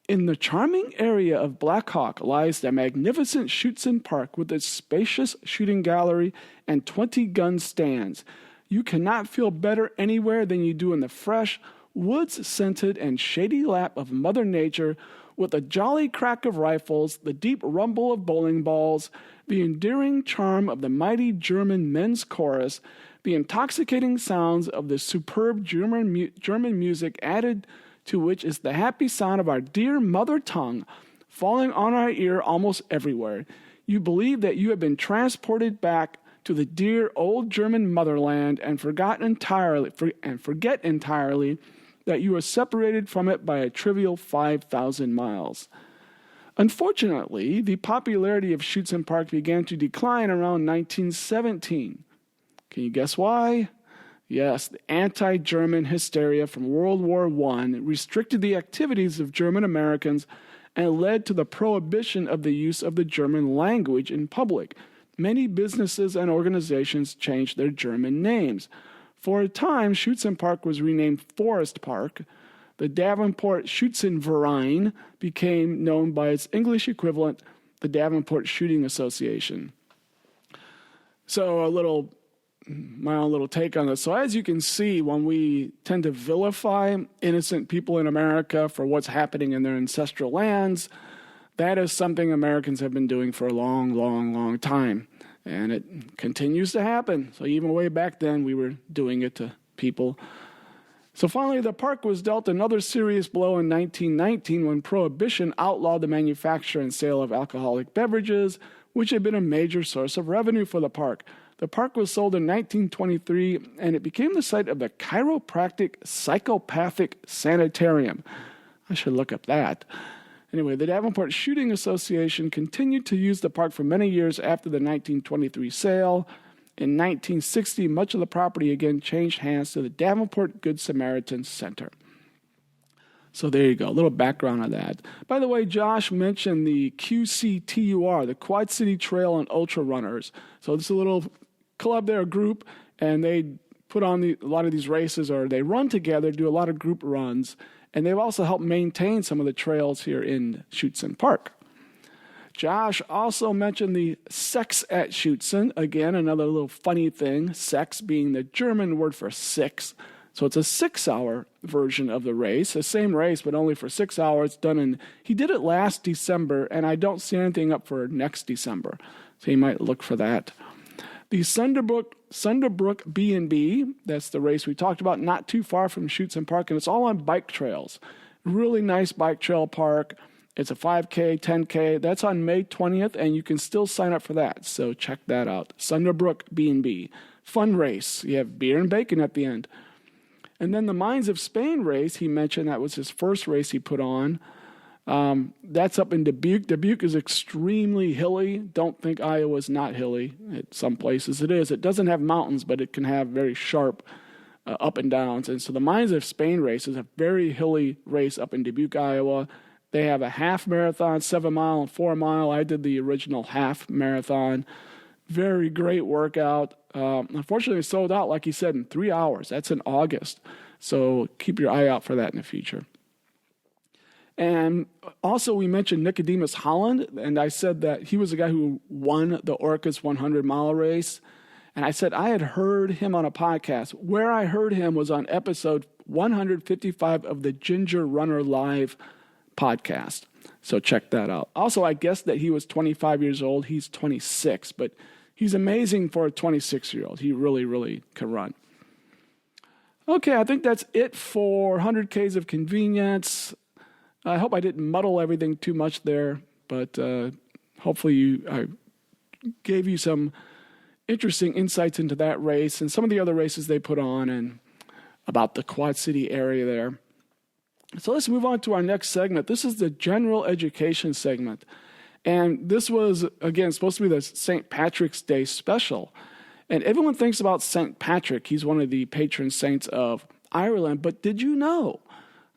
[SPEAKER 1] "In the charming area of Black Hawk lies the magnificent Schutzen Park with its spacious shooting gallery and 20 gun stands. You cannot feel better anywhere than you do in the fresh, woods-scented, and shady lap of Mother Nature, with the jolly crack of rifles, the deep rumble of bowling balls, the endearing charm of the mighty German men's chorus, the intoxicating sounds of the superb German music, added to which is the happy sound of our dear mother tongue, falling on our ear almost everywhere. You believe that you have been transported back to the dear old German motherland and forget entirely that you are separated from it by a trivial 5,000 miles. Unfortunately, the popularity of Schutzen Park began to decline around 1917. Can you guess why? Yes, the anti-German hysteria from World War I restricted the activities of German Americans and led to the prohibition of the use of the German language in public. Many businesses and organizations changed their German names. For a time, Schutzen Park was renamed Forest Park. The Davenport Schützenverein became known by its English equivalent, the Davenport Shooting Association. So my own little take on this. So as you can see, when we tend to vilify innocent people in America for what's happening in their ancestral lands, that is something Americans have been doing for a long, long, long time. And it continues to happen. So even way back then, we were doing it to people. So finally, the park was dealt another serious blow in 1919 when Prohibition outlawed the manufacture and sale of alcoholic beverages, which had been a major source of revenue for the park. The park was sold in 1923, and it became the site of the Chiropractic Psychopathic Sanitarium. I should look up that. Anyway, the Davenport Shooting Association continued to use the park for many years after the 1923 sale, In 1960, much of the property again changed hands to the Davenport Good Samaritan Center. So there you go, a little background on that. By the way, Josh mentioned the QCTUR, the Quad City Trail and Ultra Runners. So it's a little club there, a group, and they put on a lot of these races, or they run together, do a lot of group runs, and they've also helped maintain some of the trails here in Schuetzen Park. Josh also mentioned the Sex at Schuetzen. Again, another little funny thing, sex being the German word for six. So it's a 6-hour version of the race, the same race, but only for 6 hours. He did it last December, and I don't see anything up for next December. So you might look for that. The Sunderbrook B&B, that's the race we talked about, not too far from Schuetzen Park, and it's all on bike trails. Really nice bike trail park. It's a 5K, 10K. That's on May 20th, and you can still sign up for that. So check that out. Sunderbrook B&B. Fun race. You have beer and bacon at the end. And then the Mines of Spain race, he mentioned that was his first race he put on. That's up in Dubuque. Dubuque is extremely hilly. Don't think Iowa's not hilly. At some places it is. It doesn't have mountains, but it can have very sharp up and downs. And so the Mines of Spain race is a very hilly race up in Dubuque, Iowa. They have a half marathon, 7 mile and 4 mile. I did the original half marathon. Very great workout. Unfortunately, it sold out, like he said, in 3 hours. That's in August. So keep your eye out for that in the future. And also, we mentioned Nicodemus Holland, and I said that he was the guy who won the Orcas 100-mile race. And I said I had heard him on a podcast. Where I heard him was on episode 155 of the Ginger Runner Live podcast. So check that out. Also, I guessed that he was 25 years old. He's 26, but he's amazing for a 26-year-old. He really, really can run. Okay, I think that's it for 100 Ks of convenience. I hope I didn't muddle everything too much there, but hopefully I gave you some interesting insights into that race and some of the other races they put on and about the Quad City area there. So let's move on to our next segment. This is the general education segment. And this was, again, supposed to be the St. Patrick's Day special. And everyone thinks about St. Patrick. He's one of the patron saints of Ireland. But did you know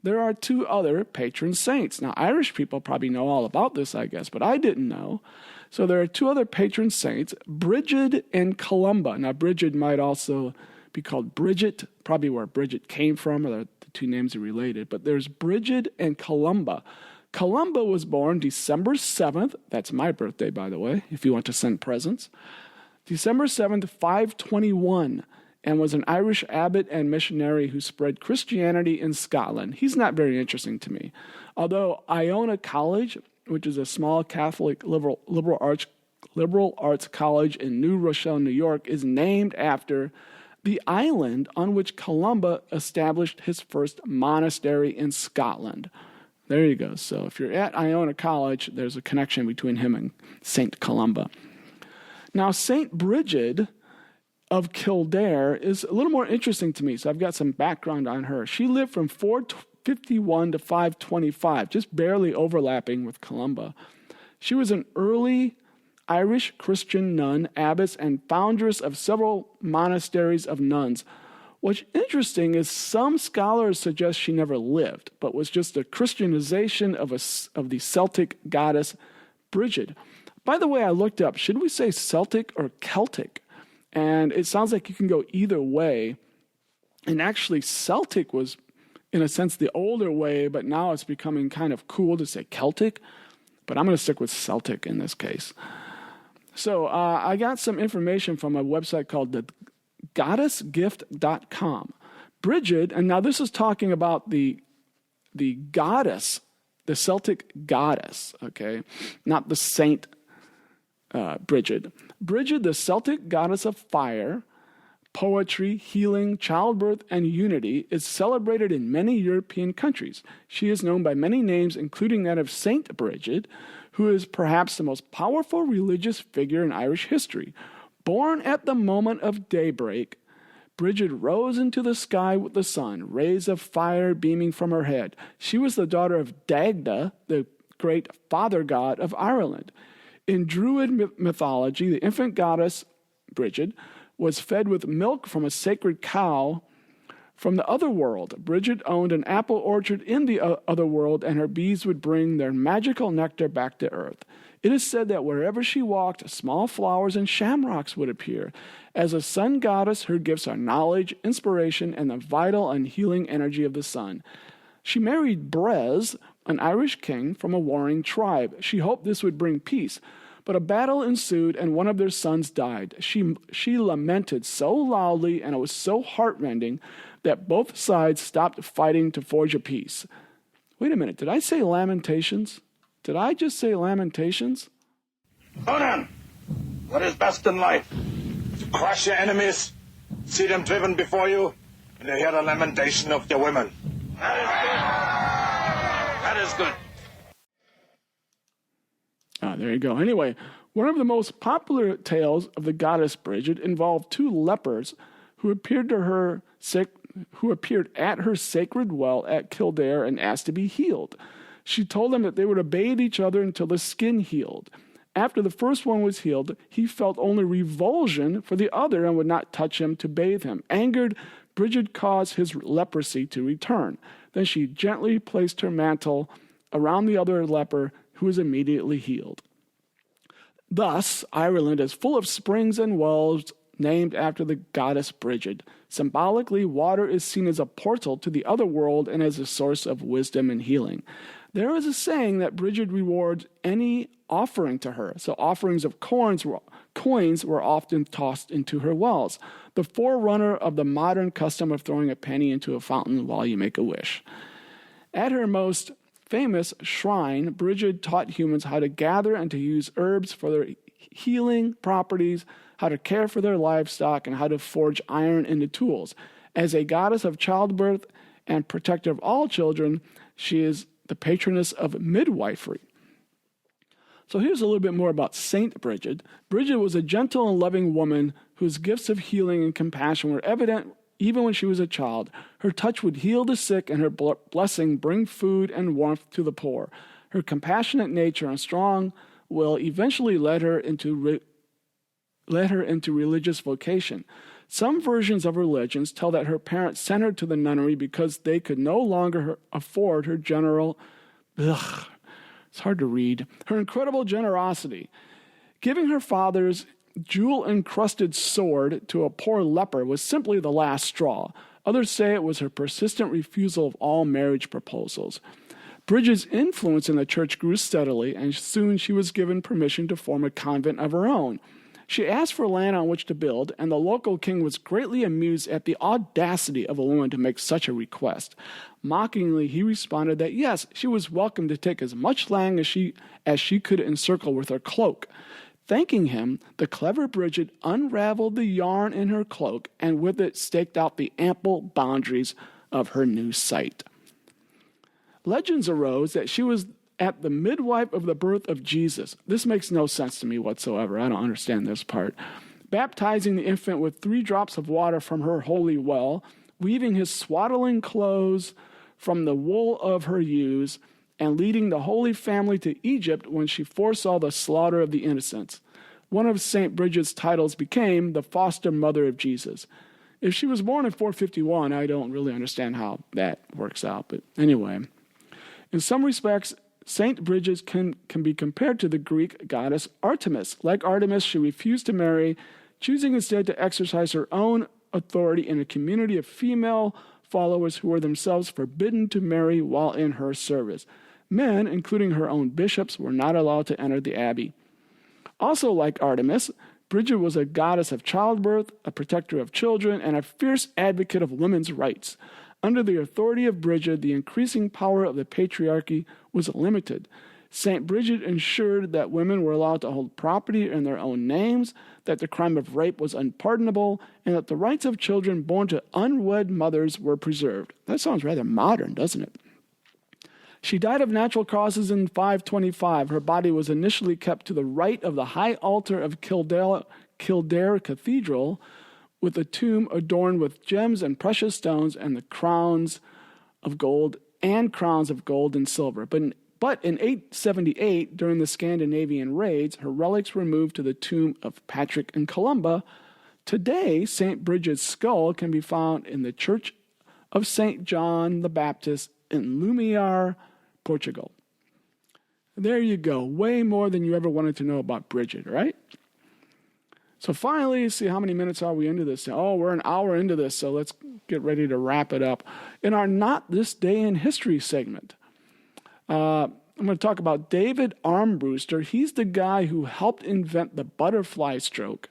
[SPEAKER 1] there are 2 other patron saints? Now, Irish people probably know all about this, I guess, but I didn't know. So there are 2 other patron saints, Brigid and Columba. Now, Brigid might also be called Bridget, probably where Bridget came from, or the 2 names are related. But there's Brigid and Columba. Columba was born December 7th. That's my birthday, by the way, if you want to send presents. December 7th, 521, and was an Irish abbot and missionary who spread Christianity in Scotland. He's not very interesting to me. Although Iona College, which is a small Catholic liberal arts college in New Rochelle, New York, is named after the island on which Columba established his first monastery in Scotland. There you go. So if you're at Iona College, there's a connection between him and St. Columba. Now, St. Brigid of Kildare is a little more interesting to me, so I've got some background on her. She lived from 451 to 525, just barely overlapping with Columba. She was an early Irish Christian nun, abbess, and foundress of several monasteries of nuns. What's interesting is some scholars suggest she never lived, but was just a Christianization of the Celtic goddess Brigid. By the way, I looked up, should we say Celtic or Celtic? And it sounds like you can go either way. And actually, Celtic was, in a sense, the older way, but now it's becoming kind of cool to say Celtic. But I'm going to stick with Celtic in this case. So I got some information from a website called the goddessgift.com. Brigid, and now this is talking about the goddess, the Celtic goddess, okay, not the saint Brigid. Brigid, the Celtic goddess of fire, poetry, healing, childbirth, and unity, is celebrated in many European countries. She is known by many names, including that of Saint Brigid, who is perhaps the most powerful religious figure in Irish history. Born at the moment of daybreak, Brigid rose into the sky with the sun, rays of fire beaming from her head. She was the daughter of Dagda, the great father god of Ireland. In Druid mythology, the infant goddess, Brigid, was fed with milk from a sacred cow from the other world. Bridget owned an apple orchard in the other world, and her bees would bring their magical nectar back to earth. It is said that wherever she walked, small flowers and shamrocks would appear. As a sun goddess, her gifts are knowledge, inspiration, and the vital and healing energy of the sun. She married Brez, an Irish king from a warring tribe. She hoped this would bring peace, but a battle ensued and one of their sons died. She lamented so loudly, and it was so heartrending that both sides stopped fighting to forge a peace. Wait a minute, did I say lamentations? Did I just say lamentations?
[SPEAKER 12] Conan, what is best in life? To crush your enemies, see them driven before you, and to hear the lamentation of your women. That is good.
[SPEAKER 1] There you go. Anyway, one of the most popular tales of the goddess Bridget involved two lepers who appeared at her sacred well at Kildare and asked to be healed. She told them that they were to bathe each other until the skin healed. After the first one was healed, he felt only revulsion for the other and would not touch him to bathe him. Angered, Bridget caused his leprosy to return. Then she gently placed her mantle around the other leper, who was immediately healed. Thus, Ireland is full of springs and wells named after the goddess Bridget. Symbolically, water is seen as a portal to the other world and as a source of wisdom and healing. There is a saying that Bridget rewards any offering to her, so offerings of coins were often tossed into her wells, the forerunner of the modern custom of throwing a penny into a fountain while you make a wish. At her most famous shrine, Bridget taught humans how to gather and to use herbs for their healing properties, how to care for their livestock, and how to forge iron into tools. As a goddess of childbirth and protector of all children, she is the patroness of midwifery. So here's a little bit more about Saint Bridget. Bridget was a gentle and loving woman whose gifts of healing and compassion were evident even when she was a child. Her touch would heal the sick, and her blessing bring food and warmth to the poor. Her compassionate nature and strong will eventually led her into religious vocation. Some versions of her legends tell that her parents sent her to the nunnery because they could no longer afford her it's hard to read. Her incredible generosity. Giving her father's jewel-encrusted sword to a poor leper was simply the last straw. Others say it was her persistent refusal of all marriage proposals. Bridget's influence in the church grew steadily, and soon she was given permission to form a convent of her own. She asked for land on which to build, and the local king was greatly amused at the audacity of a woman to make such a request. Mockingly, he responded that yes, she was welcome to take as much land as she could encircle with her cloak. Thanking him, the clever Bridget unraveled the yarn in her cloak and with it staked out the ample boundaries of her new site. Legends arose that she was at the midwife of the birth of Jesus. This makes no sense to me whatsoever. I don't understand this part. Baptizing the infant with 3 drops of water from her holy well, weaving his swaddling clothes from the wool of her ewes, and leading the Holy Family to Egypt when she foresaw the slaughter of the innocents. One of St. Bridget's titles became the foster mother of Jesus. If she was born in 451, I don't really understand how that works out. But anyway, in some respects, St. Bridget can be compared to the Greek goddess Artemis. Like Artemis, she refused to marry, choosing instead to exercise her own authority in a community of female followers who were themselves forbidden to marry while in her service. Men, including her own bishops, were not allowed to enter the abbey. Also like Artemis, Bridget was a goddess of childbirth, a protector of children, and a fierce advocate of women's rights. Under the authority of Bridget, the increasing power of the patriarchy was limited. St. Bridget ensured that women were allowed to hold property in their own names, that the crime of rape was unpardonable, and that the rights of children born to unwed mothers were preserved. That sounds rather modern, doesn't it? She died of natural causes in 525. Her body was initially kept to the right of the high altar of Kildare Cathedral, with a tomb adorned with gems and precious stones and the crowns of gold and silver. But in 878, during the Scandinavian raids, her relics were moved to the tomb of Patrick and Columba Today, St. Bridget's skull can be found in the Church of St. John the Baptist in Lumiar, Portugal. There you go. Way more than you ever wanted to know about Bridget, right? So finally, see how many minutes are we into this? Oh, we're an hour into this, so let's get ready to wrap it up. In our Not This Day in History segment, I'm going to talk about David Armbruster. He's the guy who helped invent the butterfly stroke.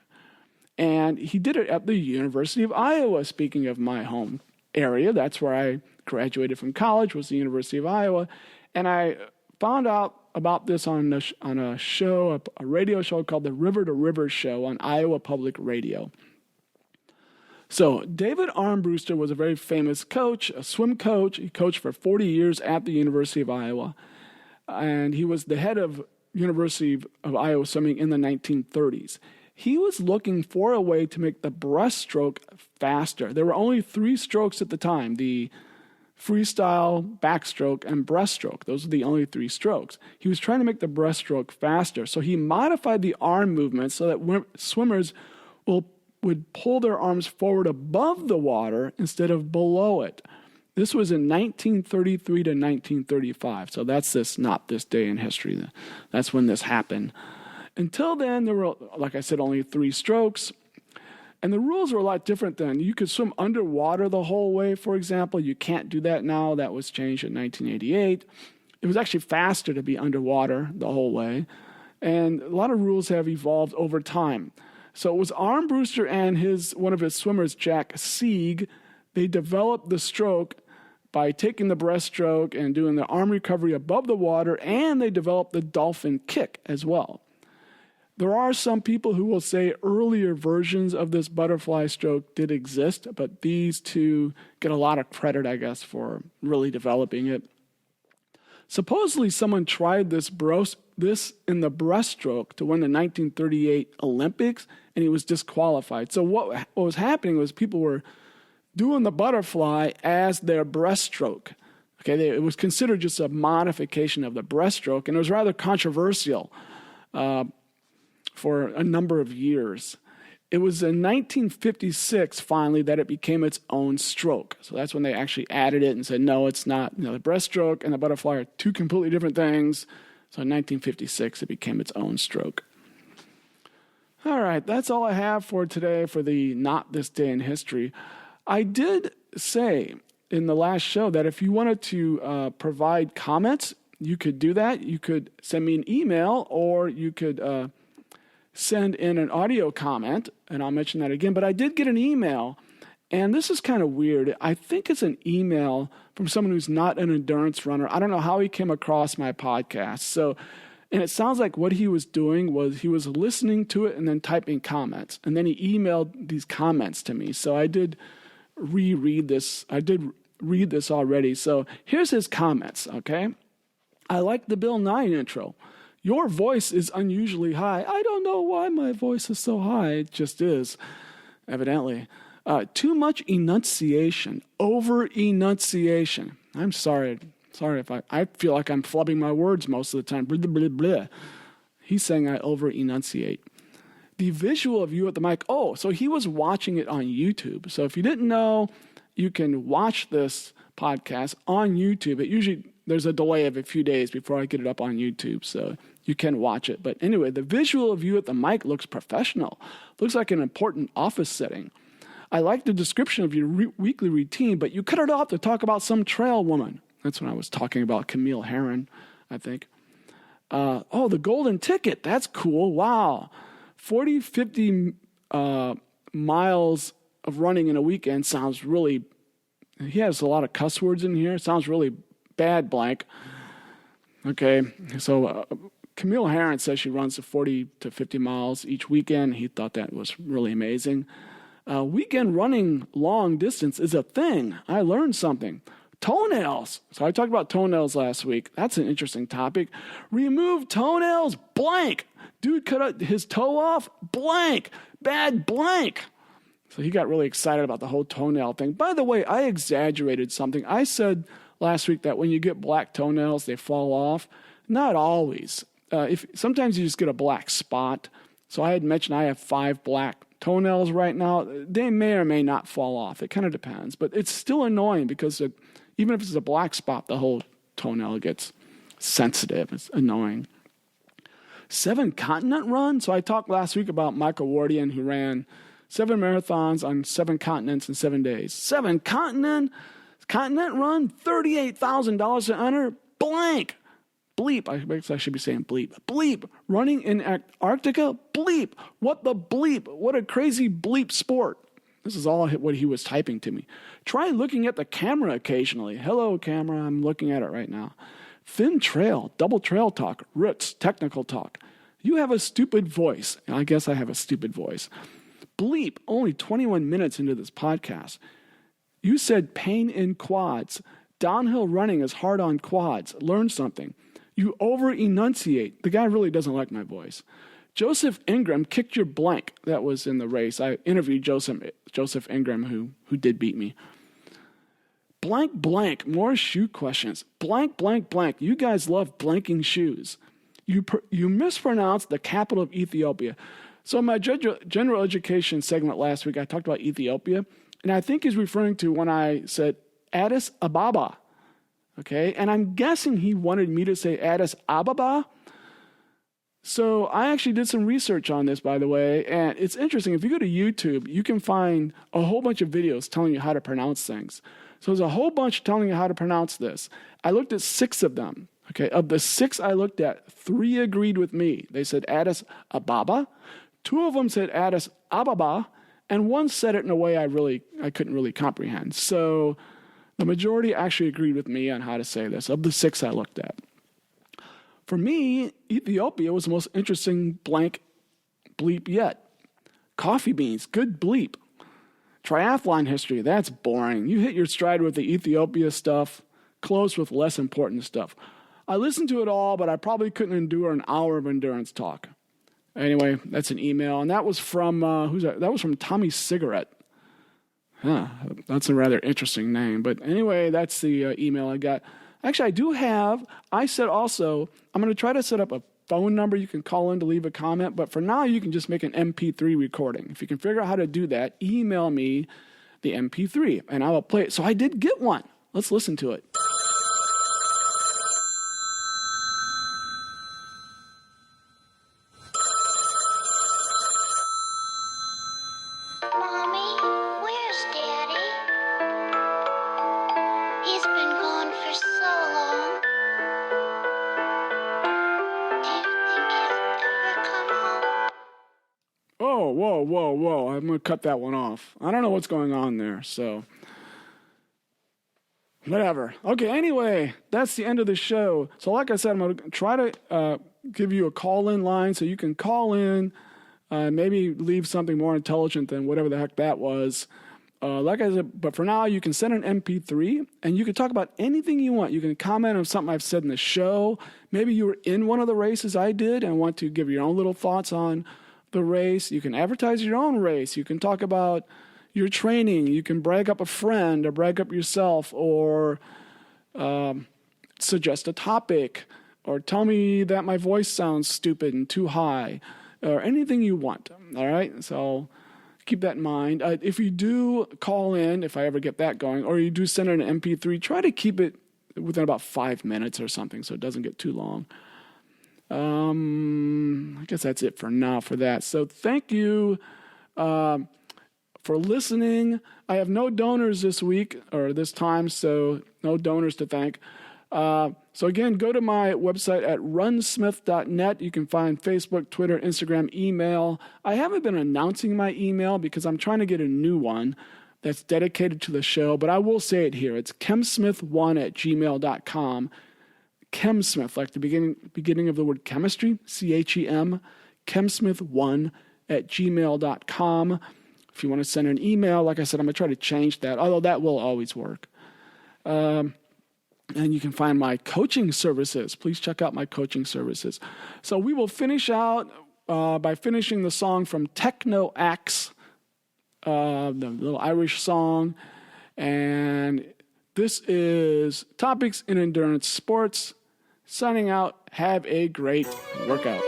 [SPEAKER 1] And he did it at the University of Iowa, speaking of my home area. That's where I graduated from college, was the University of Iowa. And I found out about this on a show, a radio show called the River to River Show on Iowa Public Radio. So David Armbruster was a very famous coach, a swim coach. He coached for 40 years at the University of Iowa. And he was the head of University of Iowa swimming in the 1930s. He was looking for a way to make the breaststroke faster. There were only 3 strokes at the time, the freestyle, backstroke, and breaststroke. Those are the only 3 strokes. He was trying to make the breaststroke faster, so he modified the arm movement so that swimmers would pull their arms forward above the water instead of below it. This was in 1933 to 1935, so that's not this day in history. That's when this happened. Until then, there were, like I said, only 3 strokes. And the rules were a lot different then. You could swim underwater the whole way, for example. You can't do that now. That was changed in 1988. It was actually faster to be underwater the whole way. And a lot of rules have evolved over time. So it was Armbruster and one of his swimmers, Jack Sieg. They developed the stroke by taking the breaststroke and doing the arm recovery above the water, and they developed the dolphin kick as well. There are some people who will say earlier versions of this butterfly stroke did exist, but these 2 get a lot of credit, I guess, for really developing it. Supposedly, someone tried this in the breaststroke to win the 1938 Olympics, and he was disqualified. So what was happening was people were doing the butterfly as their breaststroke. Okay, it was considered just a modification of the breaststroke, and it was rather controversial for a number of years. It was in 1956, finally, that it became its own stroke. So that's when they actually added it and said, no, it's not. The breaststroke and the butterfly are 2 completely different things. So in 1956, it became its own stroke. All right, that's all I have for today for the Not This Day in History. I did say in the last show that if you wanted to provide comments, you could do that. You could send me an email, or you could send in an audio comment, and I'll mention that again. But I did get an email, and this is kind of weird. I think it's an email from someone who's not an endurance runner. I don't know how he came across my podcast. And it sounds like what he was doing was he was listening to it and then typing comments, and then he emailed these comments to me. So I did reread this. I did read this already. So here's his comments, okay? I like the Bill Nye intro. Your voice is unusually high. I don't know why my voice is so high. It just is, evidently. Too much enunciation, over-enunciation. I'm sorry. Sorry if I feel like I'm flubbing my words most of the time. Blah, blah, blah. He's saying I over-enunciate. The visual of you at the mic. Oh, so he was watching it on YouTube. So if you didn't know, you can watch this podcast on YouTube. There's a delay of a few days before I get it up on YouTube, so you can watch it. But anyway, the visual of you at the mic looks professional. Looks like an important office setting. I like the description of your weekly routine, but you cut it off to talk about some trail woman. That's when I was talking about Camille Herron, I think. The golden ticket. That's cool. Wow. 40, 50 miles of running in a weekend sounds really... He has a lot of cuss words in here. Sounds really bad, blank. Okay, so Camille Herron says she runs 40 to 50 miles each weekend. He thought that was really amazing. Weekend running long distance is a thing. I learned something. Toenails. So I talked about toenails last week. That's an interesting topic. Remove toenails, blank. Dude cut his toe off, blank. Bad blank. So he got really excited about the whole toenail thing. By the way, I exaggerated something. I said last week that when you get black toenails, they fall off. Not always. Sometimes you just get a black spot. So I had mentioned I have 5 black toenails right now, they may or may not fall off. It kind of depends. But it's still annoying because even if it's a black spot, the whole toenail gets sensitive. It's annoying. 7 continent run. So I talked last week about Michael Wardian, who ran 7 marathons on 7 continents in 7 days. 7 continent run, $38,000 to enter, blank. Bleep, I guess I should be saying bleep. Bleep, running in Antarctica, bleep. What the bleep? What a crazy bleep sport. This is all what he was typing to me. Try looking at the camera occasionally. Hello, camera, I'm looking at it right now. Thin trail, double trail talk, roots, technical talk. You have a stupid voice. I guess I have a stupid voice. Bleep, only 21 minutes into this podcast. You said pain in quads. Downhill running is hard on quads. Learn something. You over-enunciate. The guy really doesn't like my voice. Joseph Ingram kicked your blank. That was in the race. I interviewed Joseph Ingram, who did beat me. Blank, blank. More shoe questions. Blank, blank, blank. You guys love blanking shoes. You mispronounced the capital of Ethiopia. So in my general education segment last week, I talked about Ethiopia, and I think he's referring to when I said Addis Ababa. Okay, and I'm guessing he wanted me to say Addis Ababa. So I actually did some research on this, by the way, and it's interesting. If you go to YouTube, you can find a whole bunch of videos telling you how to pronounce things. So there's a whole bunch telling you how to pronounce this. I looked at 6 of them. Okay, of the 6 I looked at, 3 agreed with me. They said Addis Ababa. 2 of them said Addis Ababa, and 1 said it in a way I couldn't really comprehend. So the majority actually agreed with me on how to say this, of the 6 I looked at. For me, Ethiopia was the most interesting blank bleep yet. Coffee beans, good bleep. Triathlon history, that's boring. You hit your stride with the Ethiopia stuff, close with less important stuff. I listened to it all, but I probably couldn't endure an hour of endurance talk. Anyway, that's an email, and that was from, who's that? That was from Tommy Cigarette. Huh, that's a rather interesting name. But anyway, that's the email I got. Actually, I said also, I'm going to try to set up a phone number you can call in to leave a comment. But for now, you can just make an MP3 recording. If you can figure out how to do that, email me the MP3, and I will play it. So I did get one. Let's listen to it. Whoa. I'm going to cut that one off. I don't know what's going on there, so whatever. Okay, anyway, that's the end of the show. So like I said, I'm going to try to give you a call-in line so you can call in, maybe leave something more intelligent than whatever the heck that was. Like I said, but for now, you can send an MP3, and you can talk about anything you want. You can comment on something I've said in the show. Maybe you were in one of the races I did and want to give your own little thoughts on the race. You can advertise your own race. You can talk about your training. You can brag up a friend or brag up yourself, or suggest a topic, or tell me that my voice sounds stupid and too high, or anything you want. All right? So keep that in mind. If you do call in, if I ever get that going, or you do send an MP3, try to keep it within about 5 minutes or something so it doesn't get too long. I guess that's it for now for that. So thank you for listening. I have no donors this week or this time, so no donors to thank. So again, go to my website at runsmith.net. You can find Facebook, Twitter, Instagram, email. I haven't been announcing my email because I'm trying to get a new one that's dedicated to the show, but I will say it here. It's chemsmith1@gmail.com. Chemsmith, like the beginning of the word chemistry, CHEM, chemsmith1@gmail.com. If you want to send an email, like I said, I'm going to try to change that, although that will always work. And you can find my coaching services. Please check out my coaching services. So we will finish out by finishing the song from Techno Axe, the little Irish song. And this is Topics in Endurance Sports. Signing out. Have a great workout.